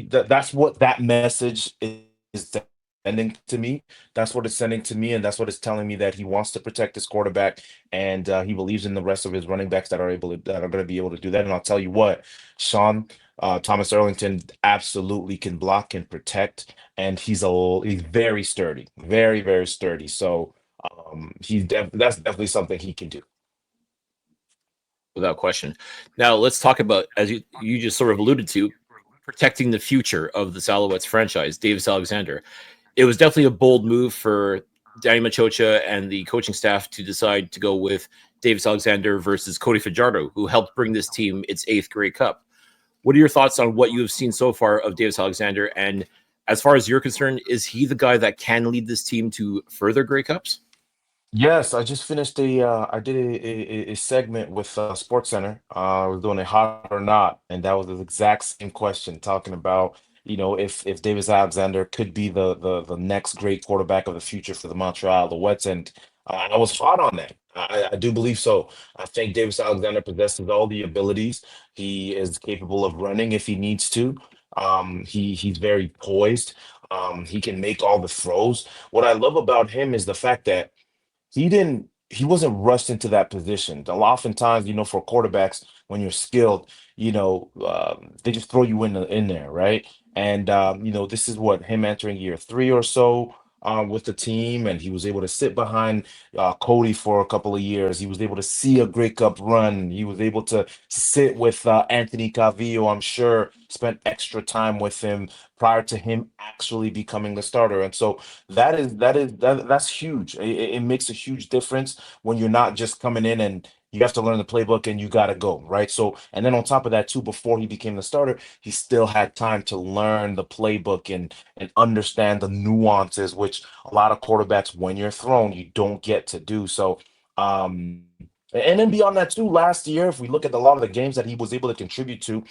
Speaker 3: that's what that message is sending to me. That's what it's sending to me, and that's what it's telling me, that he wants to protect his quarterback, and he believes in the rest of his running backs that are going to be able to do that. And I'll tell you what, Sean Thomas Erlington absolutely can block and protect, and he's very sturdy, very very sturdy. So that's definitely something he can do.
Speaker 2: Without question. Now let's talk about, as you just sort of alluded to, protecting the future of the Alouettes franchise, Davis Alexander. It was definitely a bold move for Danny Machocha and the coaching staff to decide to go with Davis Alexander versus Cody Fajardo, who helped bring this team its 8th Grey Cup. What are your thoughts on what you have seen so far of Davis Alexander? And as far as you're concerned, is he the guy that can lead this team to further Grey Cups?
Speaker 3: Yes, I just finished I did a segment with Sports Center. I was doing a hot or not, and that was the exact same question, talking about, if Davis Alexander could be the next great quarterback of the future for the Montreal Alouettes, and I was hot on that. I do believe so. I think Davis Alexander possesses all the abilities. He is capable of running if he needs to. He's very poised. He can make all the throws. What I love about him is the fact that he wasn't rushed into that position. Oftentimes, for quarterbacks, when you're skilled, they just throw you in there, right? And this is what him entering year 3 or so with the team, and he was able to sit behind Cody for a couple of years. He was able to see a Grey Cup run. He was able to sit with Anthony Cavillo. I'm sure spent extra time with him prior to him actually becoming the starter, and so that's huge. It makes a huge difference when you're not just coming in and you have to learn the playbook and you got to go, right? So, and then on top of that too, before he became the starter, he still had time to learn the playbook and understand the nuances, which a lot of quarterbacks, when you're thrown, you don't get to do. So, and then beyond that too, last year, if we look at a lot of the games that he was able to contribute to,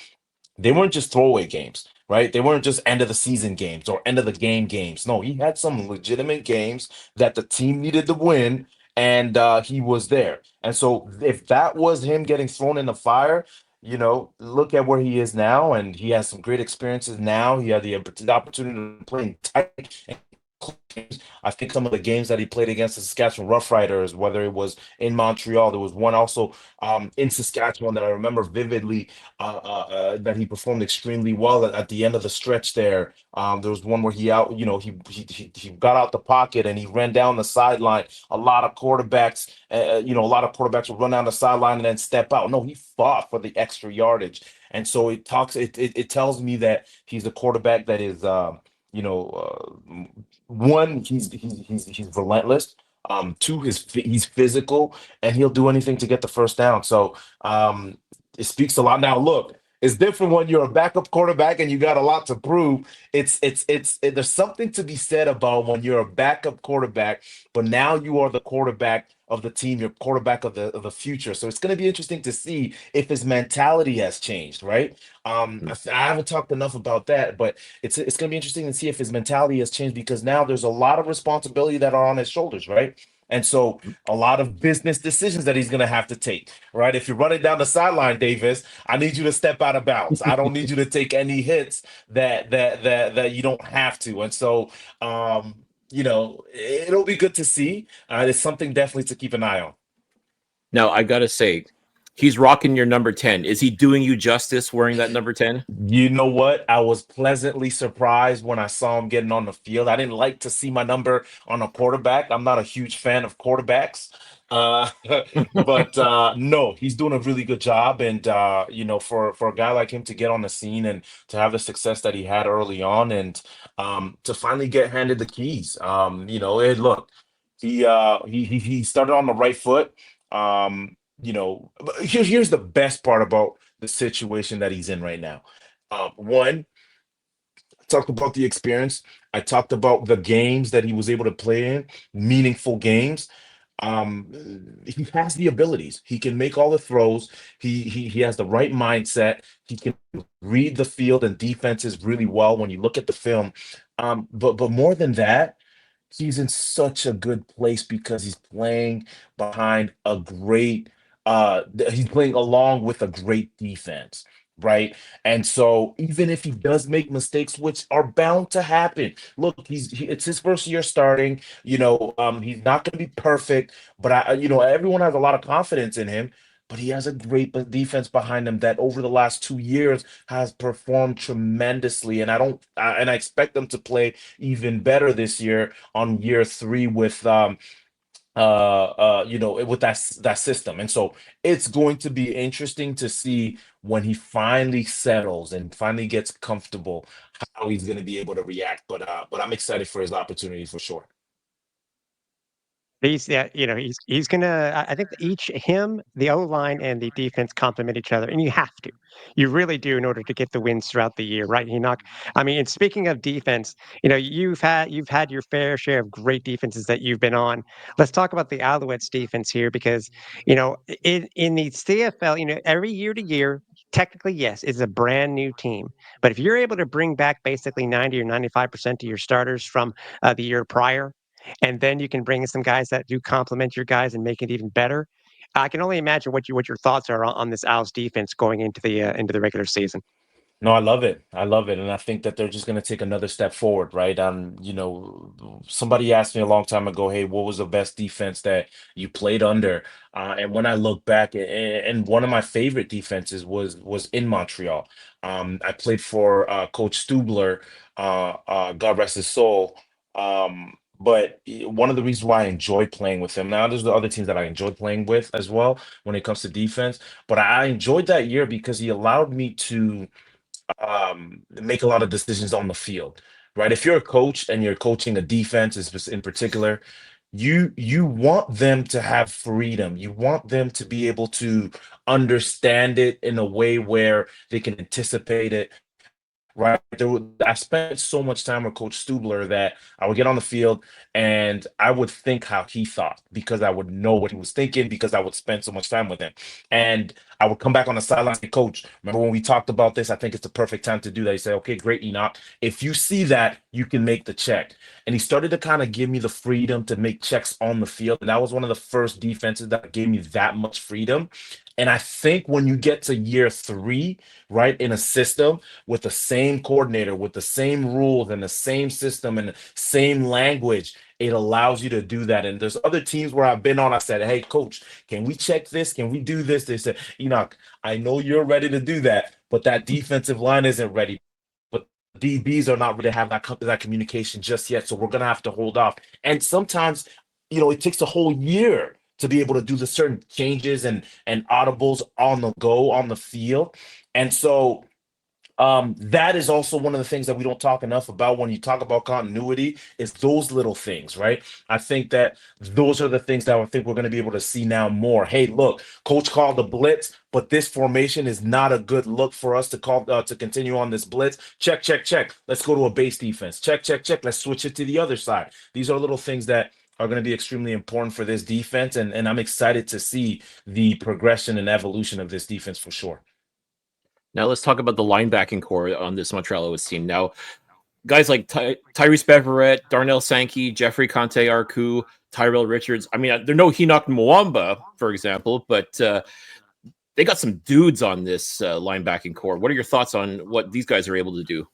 Speaker 3: they weren't just throwaway games. right? They weren't just end of the season games or end of the game games. No, he had some legitimate games that the team needed to win, and he was there. And so if that was him getting thrown in the fire, look at where he is now, and he has some great experiences now. He had the opportunity to play in tight and close games. I think some of the games that he played against the Saskatchewan Roughriders, whether it was in Montreal, there was one also in Saskatchewan that I remember vividly, that he performed extremely well at the end of the stretch there. There was one where he got out the pocket and he ran down the sideline. A lot of quarterbacks will run down the sideline and then step out. No, he fought for the extra yardage, and so it tells me that he's a quarterback that is, one, he's relentless. Two, he's physical, and he'll do anything to get the first down. So it speaks a lot. Now, look, it's different when you're a backup quarterback and you got a lot to prove. There's something to be said about when you're a backup quarterback, but now you are the quarterback of the team, your quarterback of the future. So it's going to be interesting to see if his mentality has changed, right? I haven't talked enough about that, but it's going to be interesting to see if his mentality has changed, because now there's a lot of responsibility that are on his shoulders, right? And so a lot of business decisions that he's going to have to take, right? If you're running down the sideline, Davis, I need you to step out of bounds. I don't need you to take any hits that you don't have to. And so, it'll be good to see. It's something definitely to keep an eye on.
Speaker 2: Now, I got to say, he's rocking your number 10. Is he doing you justice wearing that number 10?
Speaker 3: You know what? I was pleasantly surprised when I saw him getting on the field. I didn't like to see my number on a quarterback. I'm not a huge fan of quarterbacks. Uh, but no, he's doing a really good job. And for a guy like him to get on the scene and to have the success that he had early on, and to finally get handed the keys. Look, he started on the right foot. But here's the best part about the situation that he's in right now. One, I talked about the experience. I talked about the games that he was able to play in, meaningful games. He has the abilities. He can make all the throws. He has the right mindset. He can read the field and defenses really well when you look at the film. But more than that, he's in such a good place because behind a great he's playing along with a great defense, right? And so even if he does make mistakes, which are bound to happen, look, it's his first year starting. He's not going to be perfect, but everyone has a lot of confidence in him. But he has a great defense behind him that over the last 2 years has performed tremendously, and I expect them to play even better this year on year three with with that system. And so it's going to be interesting to see when he finally settles and finally gets comfortable, how he's going to be able to react. But I'm excited for his opportunity for sure.
Speaker 1: He's gonna. I think the O line and the defense complement each other, and you have to. You really do in order to get the wins throughout the year, right, Enoch? I mean, and speaking of defense, you've had your fair share of great defenses that you've been on. Let's talk about the Alouettes defense here, because in the CFL, every year to year, technically yes, it's a brand new team. But if you're able to bring back basically 90 or 95% of your starters from the year prior, and then you can bring in some guys that do complement your guys and make it even better. I can only imagine what your thoughts are on this Owls defense going into the regular season.
Speaker 3: No, I love it. I love it. And I think that they're just going to take another step forward, right? Somebody asked me a long time ago, hey, what was the best defense that you played under? And when I look back, and one of my favorite defenses was in Montreal. I played for Coach Stubler, God rest his soul. But one of the reasons why I enjoy playing with him, now there's the other teams that I enjoy playing with as well when it comes to defense, but I enjoyed that year because he allowed me to make a lot of decisions on the field, right? If you're a coach and you're coaching a defense in particular, you want them to have freedom. You want them to be able to understand it in a way where they can anticipate it, right? I spent so much time with Coach Stubler that I would get on the field and I would think how he thought because I would know what he was thinking because I would spend so much time with him. And I would come back on the sideline and say, Coach, remember when we talked about this? I think it's the perfect time to do that. He said, okay, great, Enoch. If you see that, you can make the check. And he started to kind of give me the freedom to make checks on the field. And that was one of the first defenses that gave me that much freedom. And I think when you get to year 3, right, in a system with the same coordinator, with the same rules and the same system and the same language, it allows you to do that. And there's other teams where I've been on, I said, hey, coach, can we check this? Can we do this? They said, Enoch, I know you're ready to do that, but that defensive line isn't ready. But DBs are not ready to have that communication just yet. So we're going to have to hold off. And sometimes, it takes a whole year to be able to do the certain changes and audibles on the go on the field. And so that is also one of the things that we don't talk enough about when you talk about continuity is those little things, right? I think that those are the things that I think we're going to be able to see now more. Hey, look, coach called the blitz, but this formation is not a good look for us to call to continue on this blitz. Check, check, check. Let's go to a base defense. Check, check, check. Let's switch it to the other side. These are little things that are going to be extremely important for this defense, and I'm excited to see the progression and evolution of this defense for sure.
Speaker 2: Now let's talk about the linebacking core on this Montreal Alouettes team. Now, guys like Tyrese Beverett, Darnell Sankey, Jeffrey Conte Arku, Tyrell Richards. I mean, they're no Henoc Muamba, for example, but they got some dudes on this linebacking core. What are your thoughts on what these guys are able to do?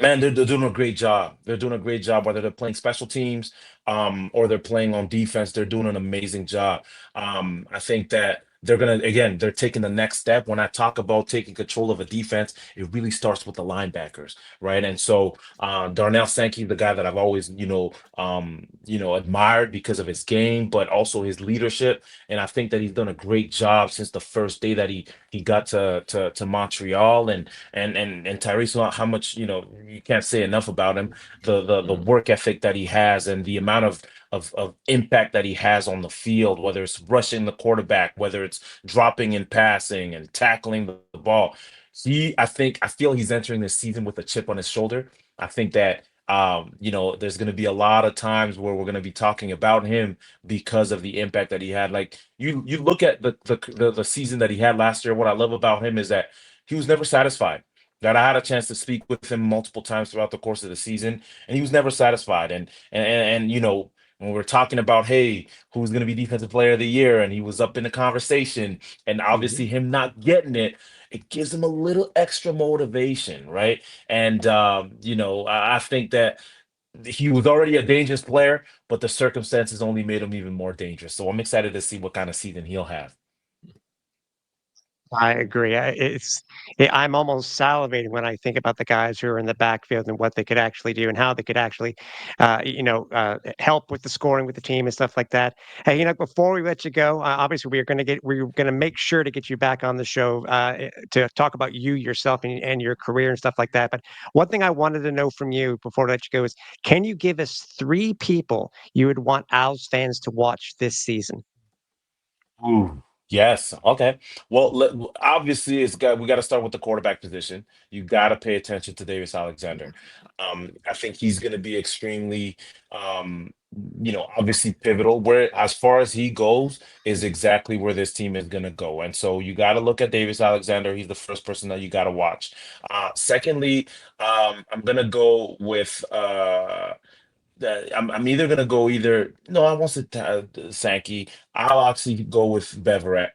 Speaker 3: Man, they're doing a great job. They're doing a great job, whether they're playing special teams or they're playing on defense. They're doing an amazing job. I think that they're taking the next step. When I talk about taking control of a defense, it really starts with the linebackers, right? And so Darnell Sankey, the guy that I've always, admired because of his game, but also his leadership. And I think that he's done a great job since the first day that he got to Montreal and Tyrese, how much you can't say enough about him. The work ethic that he has and the amount of impact that he has on the field, whether it's rushing the quarterback, whether it's dropping and passing and tackling the ball. I feel he's entering this season with a chip on his shoulder. I think that there's going to be a lot of times where we're going to be talking about him because of the impact that he had. Like you look at the season that he had last year. What I love about him is that he was never satisfied. That I had a chance to speak with him multiple times throughout the course of the season, and he was never satisfied. And when we're talking about, hey, who's going to be defensive player of the year, and he was up in the conversation, and obviously him not getting it, it gives him a little extra motivation, right? And I think that he was already a dangerous player, but the circumstances only made him even more dangerous. So I'm excited to see what kind of season he'll have.
Speaker 1: I agree. I'm almost salivating when I think about the guys who are in the backfield and what they could actually do and how they could actually, help with the scoring with the team and stuff like that. Hey, before we let you go, obviously we're gonna make sure to get you back on the show to talk about you yourself and your career and stuff like that. But one thing I wanted to know from you before I let you go is, can you give us 3 people you would want Owls fans to watch this season?
Speaker 3: Ooh, yes. Okay. Well, obviously, we got to start with the quarterback position. You got to pay attention to Davis Alexander. I think he's going to be extremely, obviously pivotal. Where as far as he goes is exactly where this team is going to go. And so you got to look at Davis Alexander. He's the first person that you got to watch. Secondly, I'm going to go with. I'm either gonna go no, I won't say Sankey. I'll actually go with Beverett.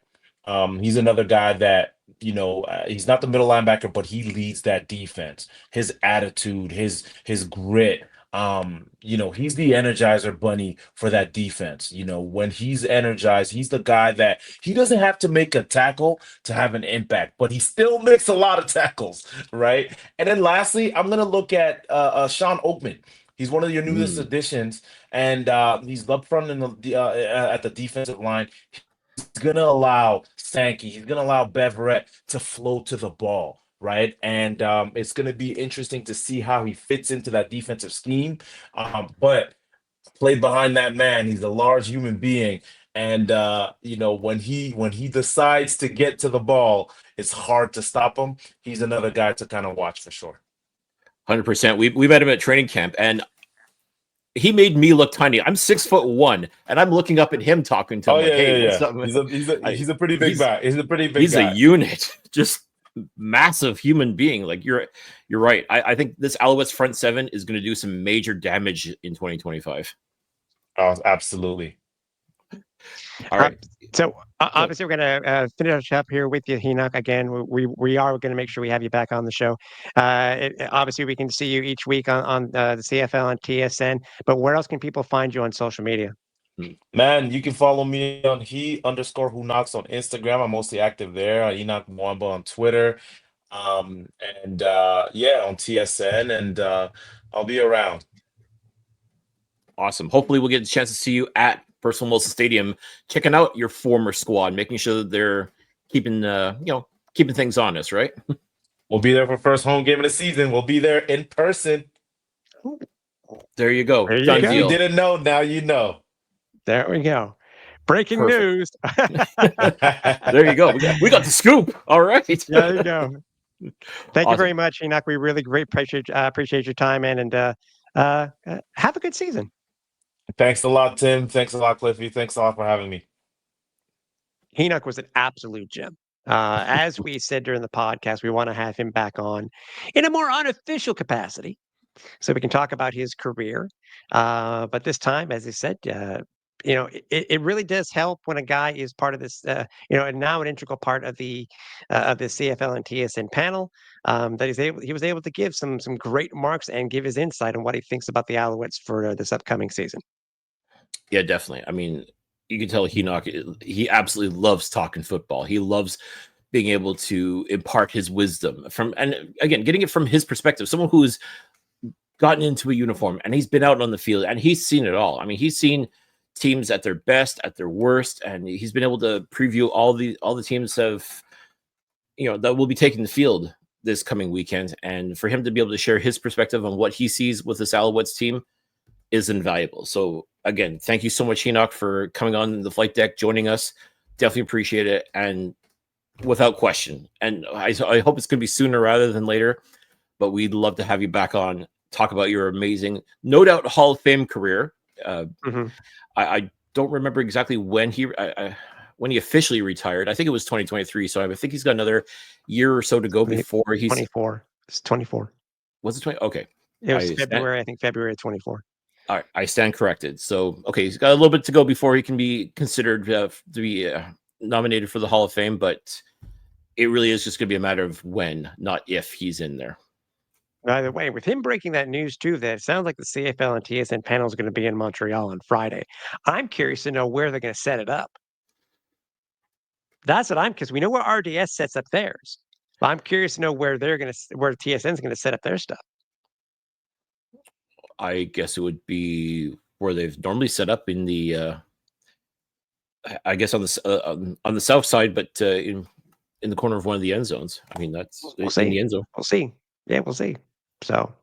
Speaker 3: He's another guy that he's not the middle linebacker, but he leads that defense. His attitude, his grit. He's the energizer bunny for that defense. When he's energized, he's the guy that he doesn't have to make a tackle to have an impact, but he still makes a lot of tackles, right? And then lastly, I'm gonna look at Sean Oakman. He's one of your newest additions, and he's up front at the defensive line. He's going to allow Sankey, he's going to allow Beverett to flow to the ball, right? And it's going to be interesting to see how he fits into that defensive scheme. But played behind that man, he's a large human being. And when he decides to get to the ball, it's hard to stop him. He's another guy to kind of watch for sure.
Speaker 2: 100%. We met him at training camp, and he made me look tiny. I'm 6'1", and I'm looking up at him talking to him
Speaker 3: Oh
Speaker 2: like,
Speaker 3: yeah,
Speaker 2: "Hey,
Speaker 3: yeah,
Speaker 2: what's
Speaker 3: yeah.
Speaker 2: up, man?"
Speaker 3: He's a pretty big guy. He's a pretty big
Speaker 2: He's a
Speaker 3: guy.
Speaker 2: unit, just massive human being. Like you're right. I think this Alouettes front seven is going to do some major damage in 2025.
Speaker 3: Oh, absolutely.
Speaker 2: All right.
Speaker 1: So obviously we're going to finish up here with you, Henoc. Again, we are going to make sure we have you back on the show. Obviously, we can see you each week on the CFL and TSN. But where else can people find you on social media?
Speaker 3: Man, you can follow me on he_who knocks on Instagram. I'm mostly active there. Henoc Muamba on Twitter. And yeah, on TSN, and I'll be around.
Speaker 2: Awesome. Hopefully, we'll get a chance to see you at Personal Molson Stadium, checking out your former squad, making sure that they're keeping keeping things honest, right?
Speaker 3: We'll be there for first home game of the season. We'll be there in person.
Speaker 2: There you go.
Speaker 1: There you
Speaker 2: Done
Speaker 1: go.
Speaker 3: If you
Speaker 2: deal.
Speaker 3: didn't know, now you know.
Speaker 1: There we go. Breaking
Speaker 2: Perfect.
Speaker 1: news.
Speaker 2: There you go. We got the scoop. All right.
Speaker 1: There you go. Thank you
Speaker 2: Awesome.
Speaker 1: very much, Henoc. We really appreciate your time, man, and have a good season.
Speaker 3: Thanks a lot, Tim. Thanks a lot, Cliffy. Thanks a lot for having me.
Speaker 1: Henoc was an absolute gem. As we said during the podcast, we want to have him back on in a more unofficial capacity so we can talk about his career. But this time, as I said, it really does help when a guy is part of this, and now an integral part of the CFL and TSN panel. That he was able to give some great remarks and give his insight on what he thinks about the Alouettes for this upcoming season.
Speaker 2: Yeah, definitely. I mean, you can tell Henoc, he absolutely loves talking football. He loves being able to impart his wisdom and again, getting it from his perspective, someone who's gotten into a uniform and he's been out on the field and he's seen it all. I mean, he's seen teams at their best, at their worst, and he's been able to preview all the teams that will be taking the field this coming weekend. And for him to be able to share his perspective on what he sees with this Alouettes team is invaluable. So again, thank you so much, Henoc, for coming on the flight deck, joining us. Definitely appreciate it. And without question, and I hope it's going to be sooner rather than later, but we'd love to have you back on, talk about your amazing, no doubt, Hall of Fame career. I don't remember exactly when he officially retired. I think it was 2023. So I think he's got another year or so to go before he's
Speaker 1: 24. It's 24.
Speaker 2: Was it 20? Okay.
Speaker 1: It was February. I think February of 24.
Speaker 2: All right, I stand corrected. So, okay, he's got a little bit to go before he can be considered to be nominated for the Hall of Fame, but it really is just going to be a matter of when, not if he's in there.
Speaker 1: By the way, with him breaking that news too, that it sounds like the CFL and TSN panel is going to be in Montreal on Friday. I'm curious to know where they're going to set it up. That's what because we know where RDS sets up theirs. But I'm curious to know where TSN is going to set up their stuff.
Speaker 2: I guess it would be where they've normally set up in the, I guess on the south side, but in the corner of one of the end zones. I mean, that's
Speaker 1: We'll
Speaker 2: in
Speaker 1: see.
Speaker 2: the end zone.
Speaker 1: We'll see. Yeah, we'll see. So,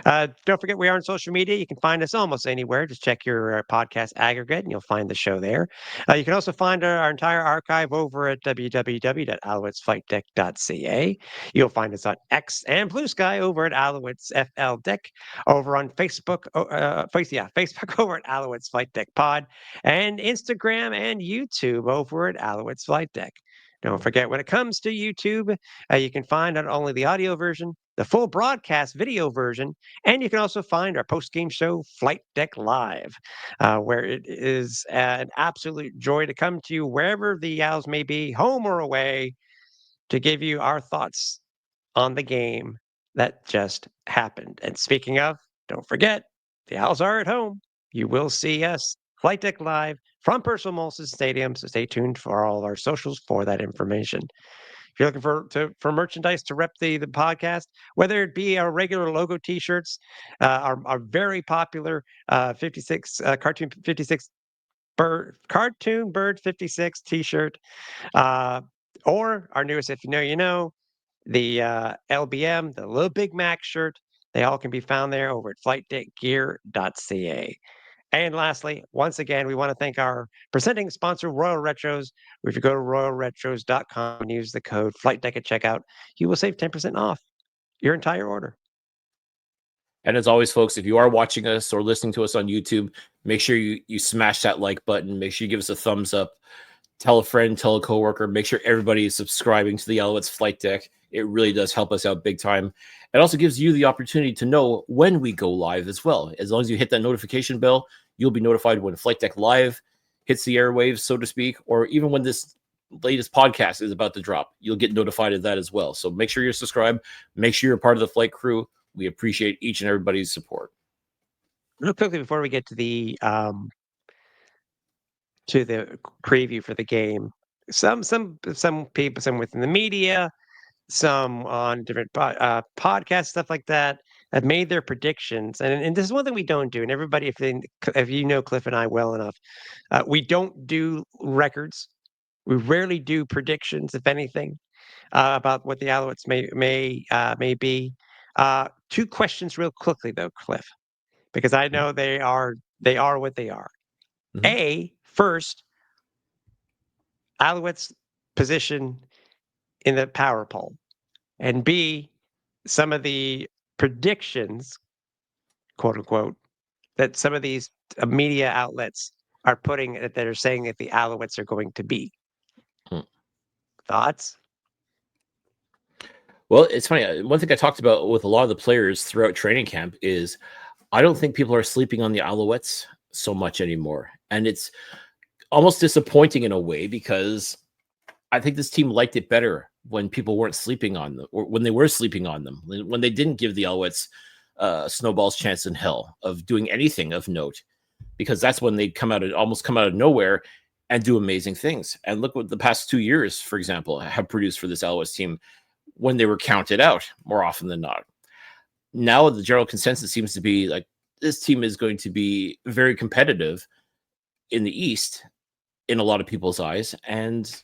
Speaker 1: don't forget we are on social media. You can find us almost anywhere. Just check your podcast aggregate and you'll find the show there. You can also find our entire archive over at www.alouettesflightdeck.ca. You'll find us on X and Blue Sky over at Alouettes FL Deck, over on Facebook, Facebook over at Alouettes Flight Deck Pod, and Instagram and YouTube over at Alouettes Flight Deck. Don't forget, when it comes to YouTube, you can find not only the audio version, the full broadcast video version, and you can also find our post-game show, Flight Deck Live, where it is an absolute joy to come to you wherever the Owls may be, home or away, to give you our thoughts on the game that just happened. And speaking of, don't forget, the Owls are at home. You will see us, Flight Deck Live, from Personal Molson Stadium, so stay tuned for all of our socials for that information. If you're looking for merchandise to rep the podcast, whether it be our regular logo T-shirts, our very popular 56 cartoon 56 cartoon bird 56 T-shirt, or our newest, if you know, you know, the LBM, the Little Big Mac shirt. They all can be found there over at flightdeckgear.ca. And lastly, once again, we want to thank our presenting sponsor, Royal Retros. If you go to royalretros.com and use the code FlightDeck at checkout, you will save 10% off your entire order.
Speaker 2: And as always, folks, if you are watching us or listening to us on YouTube, make sure you smash that like button. Make sure you give us a thumbs up. Tell a friend, tell a coworker. Make sure everybody is subscribing to the Alouettes Flight Deck. It really does help us out big time. It also gives you the opportunity to know when we go live as well. As long as you hit that notification bell, you'll be notified when Flight Deck Live hits the airwaves, so to speak, or even when this latest podcast is about to drop. You'll get notified of that as well. So make sure you're subscribed. Make sure you're part of the flight crew. We appreciate each and everybody's support.
Speaker 1: Real quickly before we get to the preview for the game, some people, some within the media, some on different podcasts, stuff like that, have made their predictions. And this is one thing we don't do. And everybody, if you know Cliff and I well enough, we don't do records. We rarely do predictions, if anything, about what the Alouettes may be. Two questions real quickly though, Cliff, because I know they are what they are. First, Alouettes position in the power poll, and B, some of the predictions, quote unquote, that some of these media outlets are putting that they're saying that the Alouettes are going to be. Thoughts?
Speaker 2: Well, it's funny. One thing I talked about with a lot of the players throughout training camp is I don't think people are sleeping on the Alouettes so much anymore. And it's almost disappointing in a way because I think this team liked it better when people weren't sleeping on them, or when they were sleeping on them, when they didn't give the Alouettes snowball's chance in hell of doing anything of note, because that's when they'd almost come out of nowhere and do amazing things. And look what the past 2 years, for example, have produced for this Alouettes team when they were counted out more often than not. Now the general consensus seems to be like this team is going to be very competitive in the East in a lot of people's eyes. And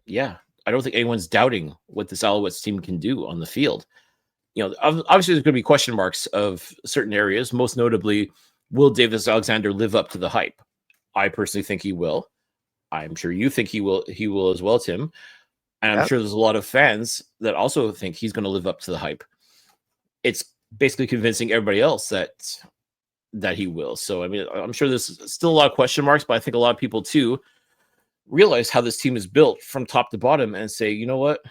Speaker 2: yeah, I don't think anyone's doubting what this Alouettes team can do on the field. You know, obviously there's going to be question marks of certain areas. Most notably, will Davis Alexander live up to the hype? I personally think he will. I'm sure you think he will. He will as well, Tim. And I'm sure there's a lot of fans that also think he's going to live up to the hype. It's basically convincing everybody else that he will. So, I mean, I'm sure there's still a lot of question marks, but I think a lot of people too realize how this team is built from top to bottom and say, you know what?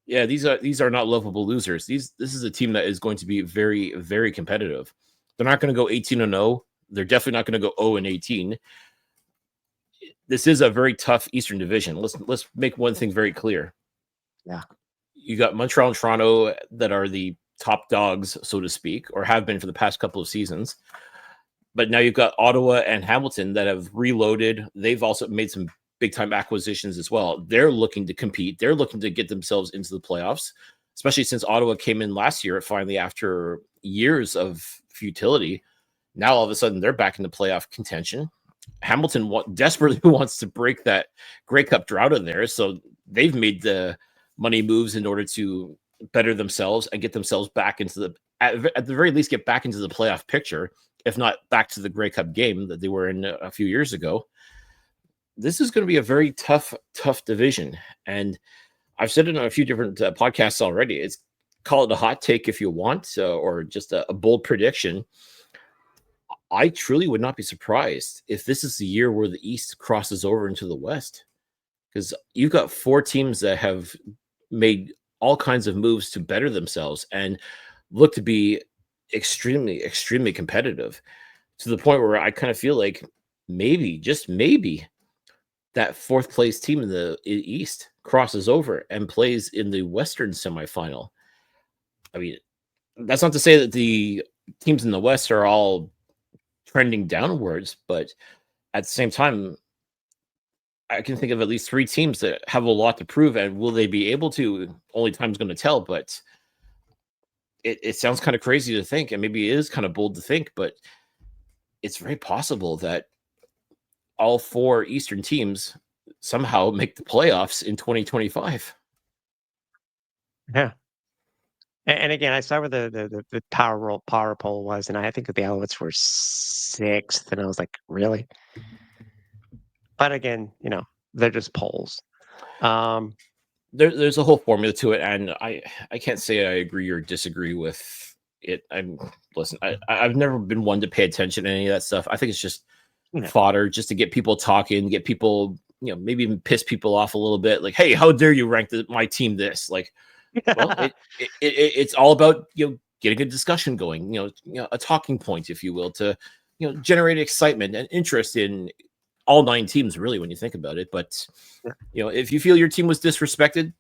Speaker 2: Yeah, these are not lovable losers. This is a team that is going to be very, very competitive. They're not going to go 18-0. They're definitely not going to go 0-18. This is a very tough Eastern Division. Let's make one thing very clear.
Speaker 1: Yeah.
Speaker 2: You got Montreal and Toronto that are the top dogs, so to speak, or have been for the past couple of seasons. But now you've got Ottawa and Hamilton that have reloaded. They've also made some big-time acquisitions as well. They're looking to compete. They're looking to get themselves into the playoffs, especially since Ottawa came in last year, finally, after years of futility. Now, all of a sudden, they're back in the playoff contention. Hamilton desperately wants to break that Grey Cup drought in there, so they've made the money moves in order to better themselves and get themselves back into at the very least, get back into the playoff picture, if not back to the Grey Cup game that they were in a few years ago. This is going to be a very tough division, and I've said it on a few different podcasts already. Call it a hot take if you want, or just a bold prediction. I truly would not be surprised if this is the year where the East crosses over into the West, because you've got 4 teams that have made all kinds of moves to better themselves and look to be extremely, extremely competitive, to the point where I kind of feel like maybe, just maybe, that 4th place team in the East crosses over and plays in the Western semifinal. I mean, that's not to say that the teams in the West are all trending downwards, but at the same time, I can think of at least 3 teams that have a lot to prove, and will they be able to? Only time's going to tell, but it sounds kind of crazy to think, and maybe it is kind of bold to think, but it's very possible that all 4 Eastern teams somehow make the playoffs in 2025.
Speaker 1: Yeah. And again, I saw where the power poll was, and I think that the Alouettes were 6th, and I was like, really? But again, they're just polls.
Speaker 2: There's a whole formula to it, and I can't say I agree or disagree with I've never been one to pay attention to any of that stuff. I think it's just
Speaker 1: Yeah.
Speaker 2: fodder just to get people talking, get people, maybe even piss people off a little bit. Like, hey, how dare you rank my team this? Like, well, it's all about getting a discussion going, a talking point, if you will, to generate excitement and interest in all 9 teams, really, when you think about it. But if you feel your team was disrespected,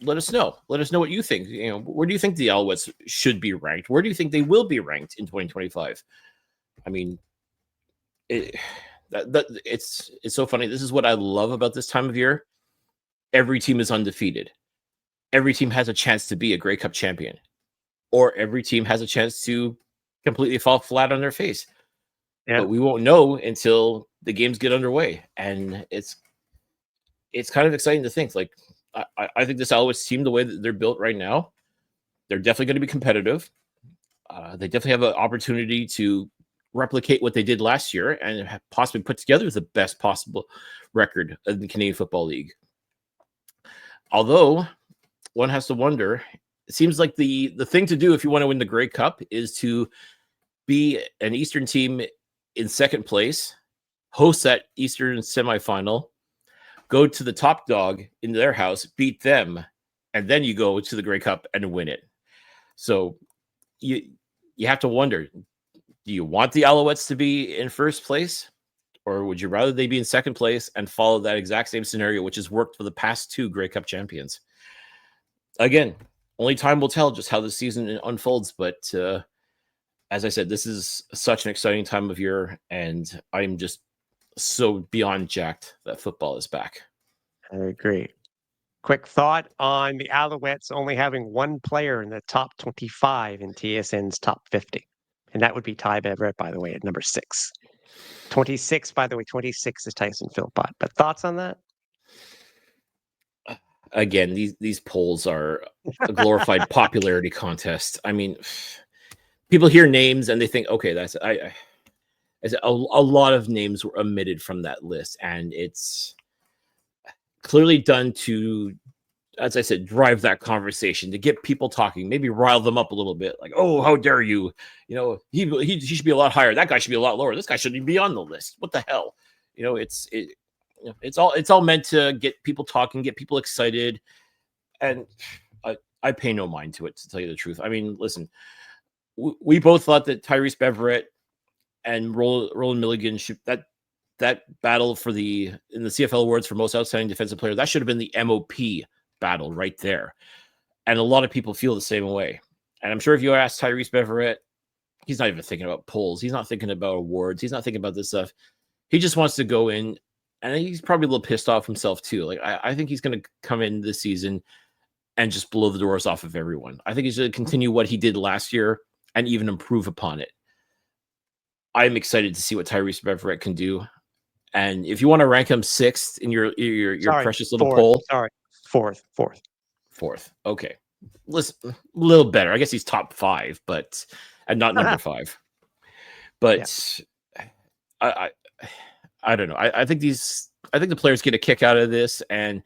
Speaker 2: let us know. Let us know what you think. Where do you think the Alouettes should be ranked? Where do you think they will be ranked in 2025? I mean, it's so funny. This is what I love about this time of year. Every team is undefeated. Every team has a chance to be a Grey Cup champion, or every team has a chance to completely fall flat on their face.
Speaker 1: Yeah.
Speaker 2: But we won't know until the games get underway, and it's kind of exciting to think. Like, I think this Alouettes team, the way that they're built right now, they're definitely going to be competitive. They definitely have an opportunity to replicate what they did last year and possibly put together the best possible record of the Canadian Football League. Although one has to wonder, it seems like the thing to do if you want to win the Grey Cup is to be an Eastern team in second place, host that Eastern semifinal, go to the top dog in their house, beat them, and then you go to the Grey Cup and win it. So you have to wonder, do you want the Alouettes to be in first place, or would you rather they be in second place and follow that exact same scenario, which has worked for the past 2 Grey Cup champions? Again, only time will tell just how the season unfolds, but as I said, this is such an exciting time of year, and I'm just so beyond jacked that football is back.
Speaker 1: I agree. Quick thought on the Alouettes only having 1 player in the top 25 in TSN's top 50. And that would be Ty Everett, by the way, at number 6. 26, by the way, 26 is Tyson Philpott. But thoughts on that?
Speaker 2: Again, these polls are a glorified popularity contest. I mean, people hear names and they think, okay, that's a lot of names were omitted from that list, and it's clearly done to, as I said, drive that conversation, to get people talking, maybe rile them up a little bit. Like, oh, how dare you? He should be a lot higher. That guy should be a lot lower. This guy shouldn't be on the list. What the hell? It's all meant to get people talking, get people excited, and I pay no mind to it, to tell you the truth. I mean, listen, we both thought that Tyrese Beverett and Roland Milligan should that battle in the CFL awards for most outstanding defensive player, that should have been the MOP battle right there. And a lot of people feel the same way. And I'm sure if you ask Tyrese Beverett, he's not even thinking about polls. He's not thinking about awards. He's not thinking about this stuff. He just wants to go in, and he's probably a little pissed off himself too. Like, I think he's going to come in this season and just blow the doors off of everyone. I think he's going to continue what he did last year and even improve upon it. I'm excited to see what Tyrese Beverett can do. And if you want to rank him 6th in your precious little poll.
Speaker 1: Sorry, fourth.
Speaker 2: Okay. Listen, a little better. I guess he's top 5, and not number 5. But yeah. I don't know. I think the players get a kick out of this, and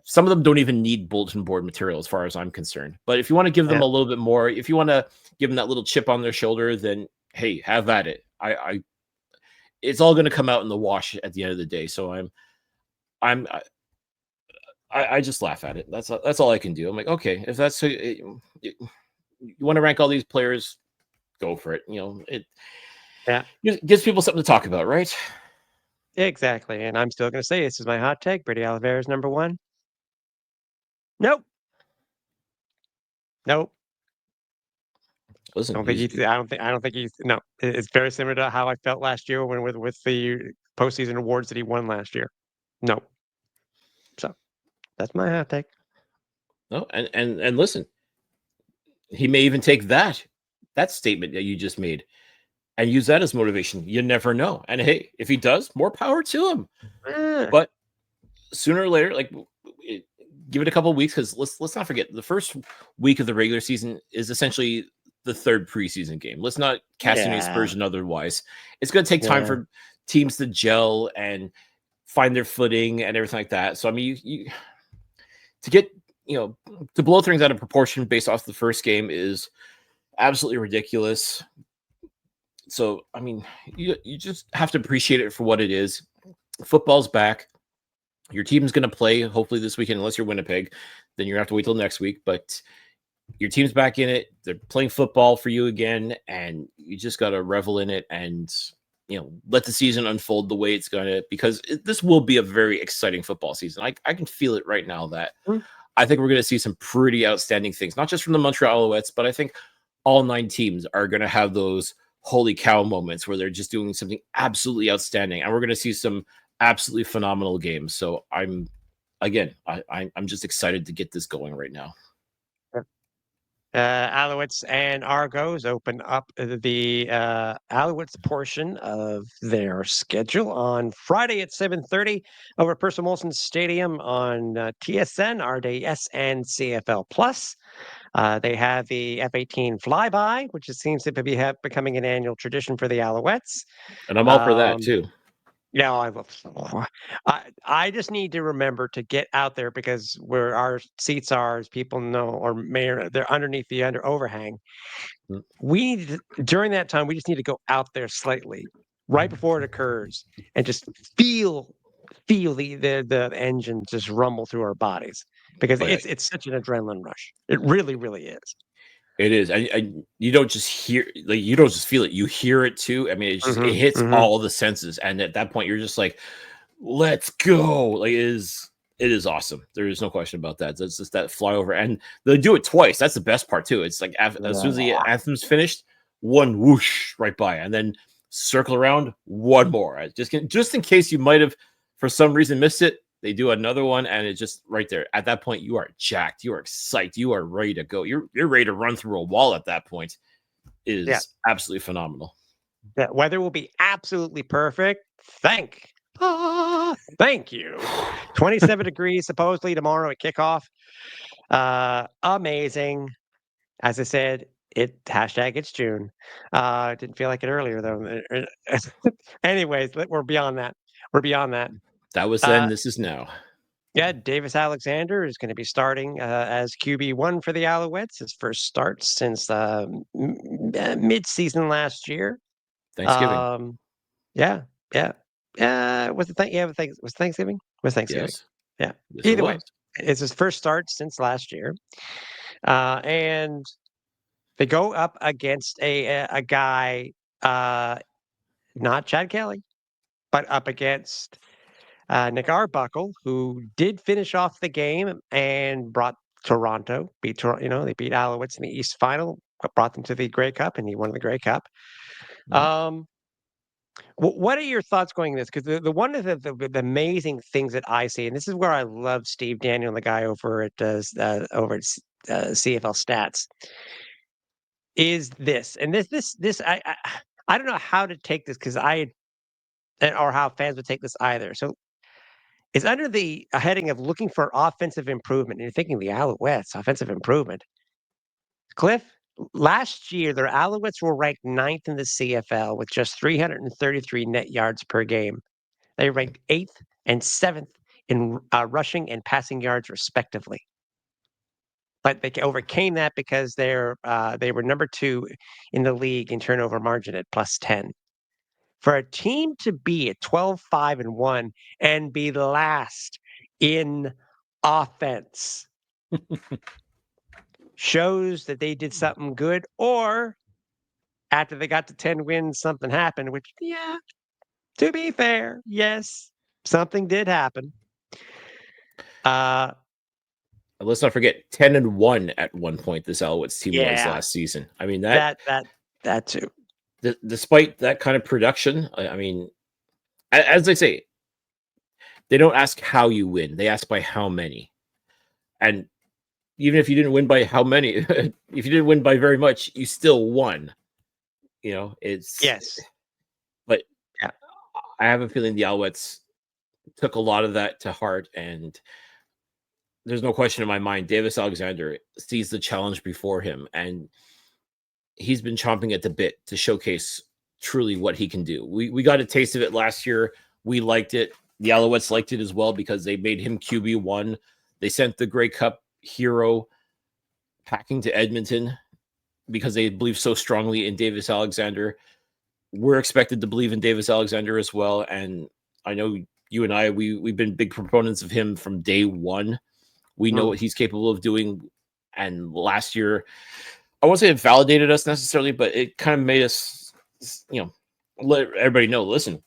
Speaker 2: some of them don't even need bulletin board material as far as I'm concerned. But if you want to give them a little bit more, if you want to give them that little chip on their shoulder, then hey, have at it. It's all going to come out in the wash at the end of the day. So I just laugh at it. That's all I can do. I'm like, okay, if that's you want to rank all these players, go for it. It gives people something to talk about, right?
Speaker 1: Exactly. And I'm still going to say this is my hot take. Brady Oliveira is number 1. Nope.
Speaker 2: Listen,
Speaker 1: I don't think he's. No, it's very similar to how I felt last year with the postseason awards that he won last year. No. So that's my hot take.
Speaker 2: No, and listen, he may even take that statement that you just made and use that as motivation. You never know. And hey, if he does, more power to him. But sooner or later, give it a couple of weeks, because let's not forget, the first week of the regular season is essentially the 3rd preseason game. Let's not cast any aspersion otherwise. It's going to take time for teams to gel and find their footing and everything like that. So I mean, you to get to blow things out of proportion based off the first game is absolutely ridiculous. So, I mean, you just have to appreciate it for what it is. Football's back. Your team's going to play hopefully this weekend, unless you're Winnipeg. Then you're going to have to wait till next week. But your team's back in it. They're playing football for you again, and you just got to revel in it and, let the season unfold the way it's going to, because this will be a very exciting football season. I can feel it right now that I think we're going to see some pretty outstanding things, not just from the Montreal Alouettes, but I think all 9 teams are going to have those holy cow moments where they're just doing something absolutely outstanding. And we're going to see some absolutely phenomenal games. So I'm just excited to get this going right now.
Speaker 1: Alouettes and Argos open up the Alouettes portion of their schedule on Friday at 7:30 over Percival Molson Stadium on TSN, RDS, and CFL Plus. They have the F-18 flyby, which seems to be becoming an annual tradition for the Alouettes.
Speaker 2: And I'm all for that too.
Speaker 1: Yeah, I just need to remember to get out there, because where our seats are, as people know, or they're underneath the overhang. During that time, we just need to go out there slightly right before it occurs and just feel the engine just rumble through our bodies, because it's such an adrenaline rush. It really, really is.
Speaker 2: It is. You don't just hear, like, you don't just feel it. You hear it too. I mean, it hits all the senses, and at that point, you're just like, "Let's go!" Like, it is awesome. There is no question about that. It's just that flyover, and they do it twice. That's the best part too. It's like as soon as the anthem's finished, one whoosh right by, and then circle around one more. Just in case you might have, for some reason, missed it. They do another one, and it's just right there. At that point, you are jacked. You are psyched. You are ready to go. You're ready to run through a wall at that point. It is absolutely phenomenal.
Speaker 1: The weather will be absolutely perfect. Thank you. 27 degrees supposedly tomorrow at kickoff. Amazing. As I said, it's June. Didn't feel like it earlier though. Anyways, we're beyond that.
Speaker 2: That was then. This is now.
Speaker 1: Yeah, Davis Alexander is going to be starting as QB1 for the Alouettes. His first start since mid-season last year.
Speaker 2: Thanksgiving.
Speaker 1: Yeah. Was it Thanksgiving? Was Thanksgiving?
Speaker 2: Yes.
Speaker 1: Yeah.
Speaker 2: Yes,
Speaker 1: Either way, it's his first start since last year, and they go up against a guy, not Chad Kelly, but up against Nick Arbuckle, who did finish off the game and brought Toronto, they beat Alouettes in the East Final, brought them to the Grey Cup, and he won the Grey Cup. What are your thoughts going this? Because one of the amazing things that I see, and this is where I love Steve Daniel, the guy over at CFL Stats, is this. And this I don't know how to take this, because or how fans would take this either. So it's under the heading of looking for offensive improvement. And you're thinking the Alouettes, offensive improvement. Cliff, last year, their Alouettes were ranked 9th in the CFL with just 333 net yards per game. They ranked 8th and 7th in rushing and passing yards, respectively. But they overcame that because they were number 2 in the league in turnover margin at +10. For a team to be at 12-5-1 and be last in offense shows that they did something good, or after they got to 10 wins, something happened, which, to be fair, yes, something did happen.
Speaker 2: Let's not forget 10-1 at one point this Alouettes team was last season. I mean, that
Speaker 1: too.
Speaker 2: Despite that kind of production, I mean, as I say, they don't ask how you win; they ask by how many. And even if you didn't win by how many, if you didn't win by very much, you still won. It's
Speaker 1: yes.
Speaker 2: But I have a feeling the Alouettes took a lot of that to heart, and there's no question in my mind, Davis Alexander sees the challenge before him, and he's been chomping at the bit to showcase truly what he can do. We got a taste of it last year. We liked it. The Alouettes liked it as well because they made him QB1. They sent the Grey Cup hero packing to Edmonton. because they believe so strongly in Davis Alexander. We're expected to believe in Davis Alexander as well. And I know you and I, we've been big proponents of him from day one. We know what he's capable of doing. And last year, I won't say it validated us necessarily, but it kind of made us, let everybody know, listen,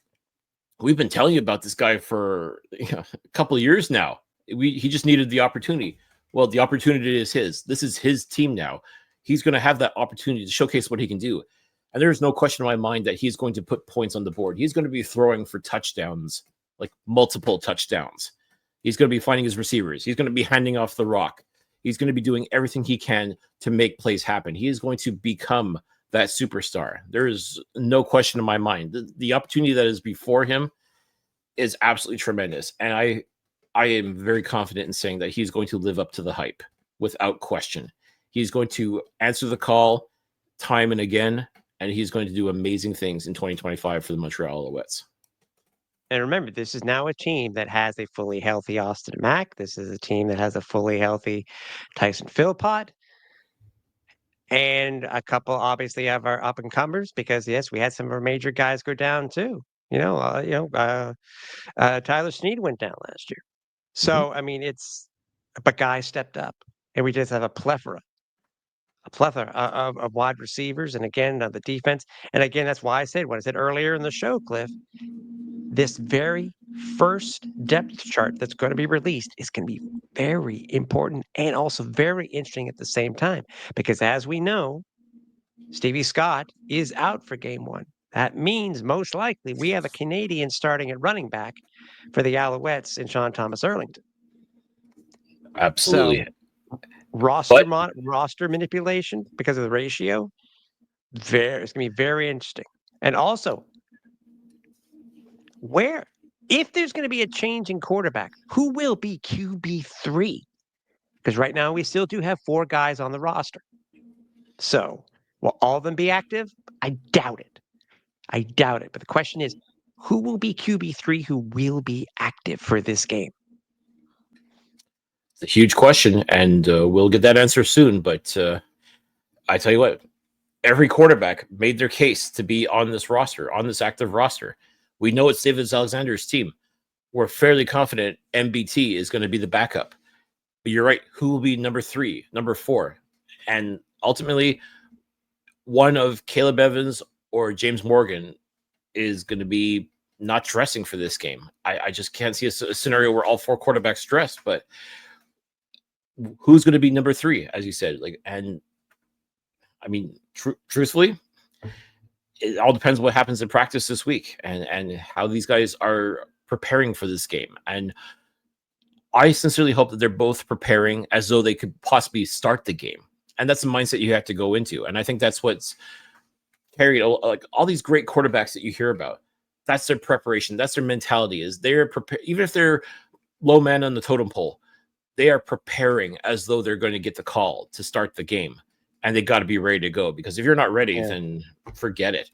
Speaker 2: we've been telling you about this guy for a couple of years now. He just needed the opportunity. Well, the opportunity is his. This is his team now. He's going to have that opportunity to showcase what he can do. And there's no question in my mind that he's going to put points on the board. He's going to be throwing for touchdowns, like multiple touchdowns. He's going to be finding his receivers. He's going to be handing off the rock. He's going to be doing everything he can to make plays happen. He is going to become that superstar. There is no question in my mind. The opportunity that is before him is absolutely tremendous. And I am very confident in saying that he's going to live up to the hype without question. He's going to answer the call time and again, and he's going to do amazing things in 2025 for the Montreal Alouettes.
Speaker 1: And remember, this is now a team that has a fully healthy Austin Mack. This is a team that has a fully healthy Tyson Philpott. And a couple, obviously, of our up-and-comers, because, yes, we had some of our major guys go down, too. Tyler Snead went down last year. So, I mean, but guys stepped up. And we just have a plethora of wide receivers. And again, the defense. And again, that's why I said what I said earlier in the show, Cliff. This very first depth chart that's going to be released is going to be very important and also very interesting at the same time. Because as we know, Stevie Scott is out for game one. That means most likely we have a Canadian starting at running back for the Alouettes and Sean Thomas Erlington.
Speaker 2: Absolutely.
Speaker 1: So, roster manipulation because of the ratio, it's going to be very interesting. And also, if there's going to be a change in quarterback, who will be QB3? Because right now we still do have 4 guys on the roster. So, will all of them be active? I doubt it. But the question is, who will be QB3 who will be active for this game?
Speaker 2: It's a huge question, and we'll get that answer soon. But I tell you what, every quarterback made their case to be on this roster, on this active roster. We know it's Davis Alexander's team. We're fairly confident MBT is going to be the backup. But you're right. Who will be number 3, number 4? And ultimately, one of Caleb Evans or James Morgan is going to be not dressing for this game. I just can't see a scenario where all 4 quarterbacks dress. But who's going to be number 3, as you said? And I mean, truthfully, it all depends on what happens in practice this week and how these guys are preparing for this game. And I sincerely hope that they're both preparing as though they could possibly start the game. And that's the mindset you have to go into. And I think that's what's carried, like all these great quarterbacks that you hear about. That's their preparation. That's their mentality, is they're prepared. Even if they're low man on the totem pole, they are preparing as though they're going to get the call to start the game. And they got to be ready to go, because if you're not ready, then forget it.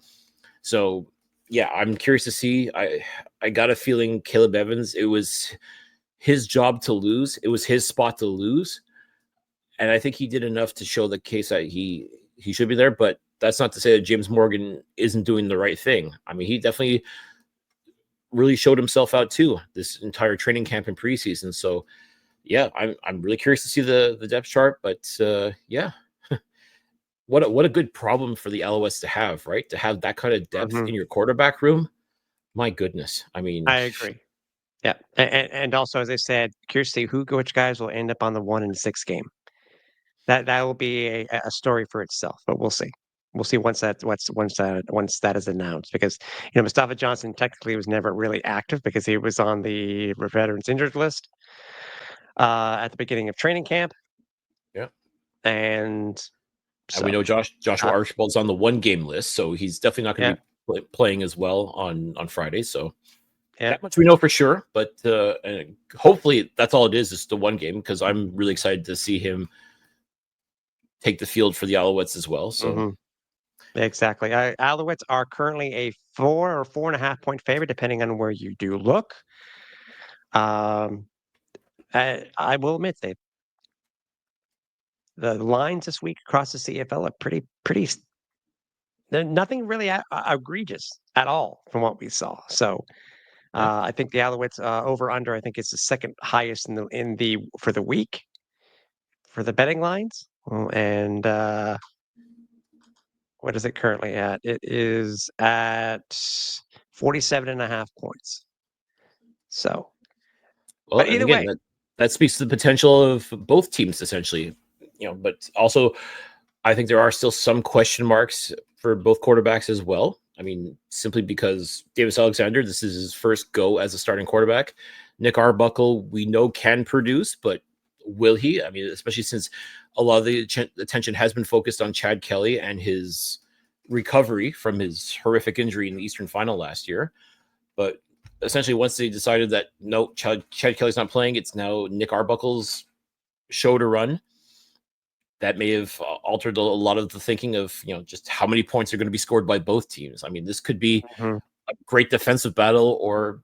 Speaker 2: So, yeah, I'm curious to see. I got a feeling Caleb Evans, it was his job to lose. It was his spot to lose. And I think he did enough to show the case that he should be there. But that's not to say that James Morgan isn't doing the right thing. I mean, he definitely really showed himself out too this entire training camp and preseason. So, yeah, I'm really curious to see the depth chart. But yeah. What a good problem for the Alouettes to have, right? To have that kind of depth in your quarterback room. My goodness. I mean,
Speaker 1: I agree. Yeah. And also, as I said, curious to see which guys will end up on the 1-6 game. That will be a story for itself, but we'll see. We'll see once that is announced, because Mustafa Johnson technically was never really active because he was on the veterans injured list at the beginning of training camp.
Speaker 2: Yeah.
Speaker 1: And
Speaker 2: we know Joshua Archibald's on the 1-game list, so he's definitely not going to be playing as well on Friday. So that much we know for sure. But hopefully that's all it is the 1 game, because I'm really excited to see him take the field for the Alouettes as well. So
Speaker 1: exactly. Alouettes are currently a 4 or 4.5 point favorite, depending on where you do look. I will admit the lines this week across the CFL are pretty. They're nothing really egregious at all from what we saw. So
Speaker 2: Yeah.
Speaker 1: I think the Alouettes over under. I think it's the second highest in the for the week for the betting lines. And what is it currently at? It is at 47.5 points. So,
Speaker 2: Well,
Speaker 1: but
Speaker 2: and
Speaker 1: either
Speaker 2: again,
Speaker 1: way,
Speaker 2: that speaks to the potential of both teams essentially. But also I think there are still some question marks for both quarterbacks as well. I mean, simply because Davis Alexander, this is his first go as a starting quarterback. Nick Arbuckle, we know can produce, but will he? I mean, especially since a lot of the attention has been focused on Chad Kelly and his recovery from his horrific injury in the Eastern Final last year. But essentially, once they decided that no, Chad Kelly's not playing, it's now Nick Arbuckle's show to run. That may have altered a lot of the thinking of just how many points are going to be scored by both teams. I mean, this could be
Speaker 1: mhm,
Speaker 2: a great defensive battle, or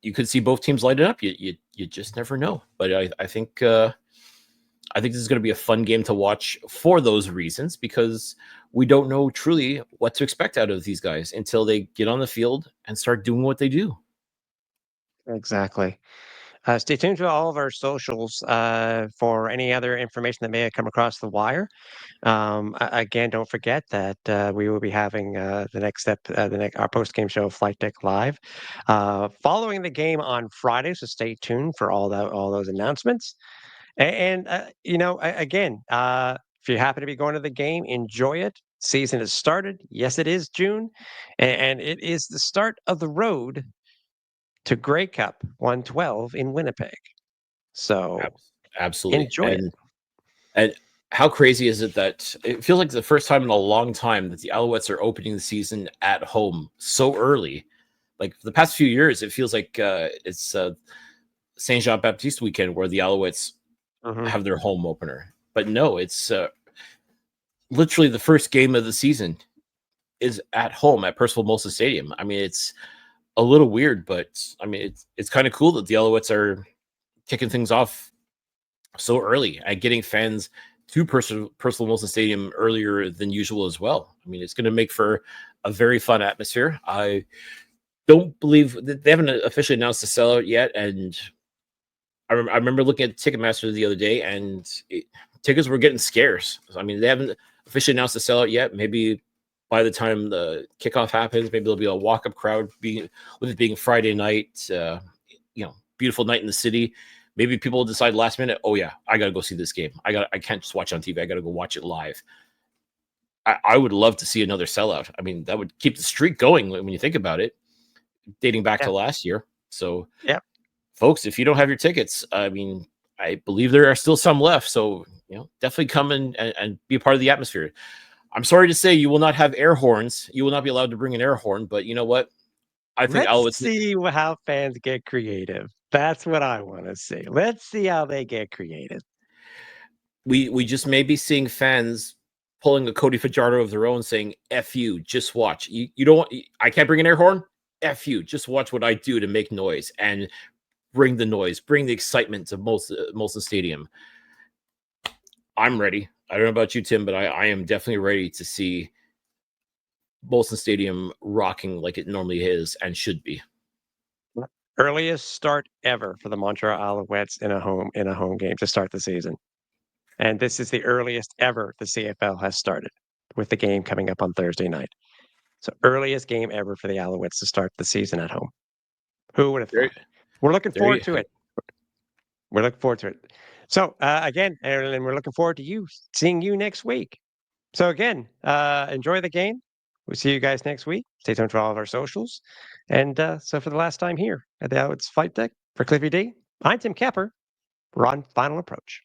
Speaker 2: you could see both teams light it up. You just never know. But I think this is going to be a fun game to watch for those reasons, because we don't know truly what to expect out of these guys until they get on the field and start doing what they do.
Speaker 1: exactly. Stay tuned to all of our socials for any other information that may have come across the wire. Again, don't forget that we will be having the next step, our post game show, Flight Deck Live, following the game on Friday. So stay tuned for all those announcements. And again, if you happen to be going to the game, enjoy it. Season has started. Yes, it is June, and it is the start of the road to Grey Cup 112 in Winnipeg. So
Speaker 2: Absolutely.
Speaker 1: enjoy it.
Speaker 2: And how crazy is it that it feels like the first time in a long time that the Alouettes are opening the season at home so early? Like the past few years, it feels like it's Saint Jean Baptiste weekend where the Alouettes
Speaker 1: Mhm.
Speaker 2: have their home opener. But no, it's literally the first game of the season is at home at Percival Molson Stadium. I mean, it's a little weird, but I mean, it's kind of cool that the Alouettes are kicking things off so early and getting fans to Percival Molson Stadium earlier than usual as well. I mean, it's going to make for a very fun atmosphere. I don't believe that they haven't officially announced the sellout yet, and I remember looking at Ticketmaster the other day, and tickets were getting scarce. I mean, they haven't officially announced the sellout yet. Maybe by the time the kickoff happens, maybe there'll be a walk-up crowd. With it being Friday night, beautiful night in the city. Maybe people will decide last minute, oh yeah, I gotta go see this game. I can't just watch it on TV. I gotta go watch it live. I would love to see another sellout. I mean, that would keep the streak going when you think about it, dating back
Speaker 1: Yeah.
Speaker 2: to last year. So
Speaker 1: Yeah.
Speaker 2: folks, if you don't have your tickets, I mean, I believe there are still some left. So, definitely come in and be a part of the atmosphere. I'm sorry to say you will not have air horns. You will not be allowed to bring an air horn, but you know what? I think
Speaker 1: Let's
Speaker 2: Alouettes,
Speaker 1: see how fans get creative. That's what I want to see. Let's see how they get creative.
Speaker 2: we just may be seeing fans pulling a Cody Fajardo of their own saying, F you, just watch. You don't want, I can't bring an air horn? F you, just watch what I do to make noise and bring the noise, bring the excitement to Molson Stadium. I'm ready. I don't know about you, Tim, but I am definitely ready to see Molson Stadium rocking like it normally is and should be.
Speaker 1: Earliest start ever for the Montreal Alouettes in a home game to start the season. And this is the earliest ever the CFL has started, with the game coming up on Thursday night. So earliest game ever for the Alouettes to start the season at home. Who would have
Speaker 2: There,
Speaker 1: thought? We're looking
Speaker 2: there you
Speaker 1: forward to
Speaker 2: have
Speaker 1: it. We're looking forward to it. So again, and we're looking forward to seeing you next week. So again, enjoy the game. We'll see you guys next week. Stay tuned for all of our socials. And so for the last time here at the Alouettes Flight Deck, for Cliffy D, I'm Tim Capper. We're on Final Approach.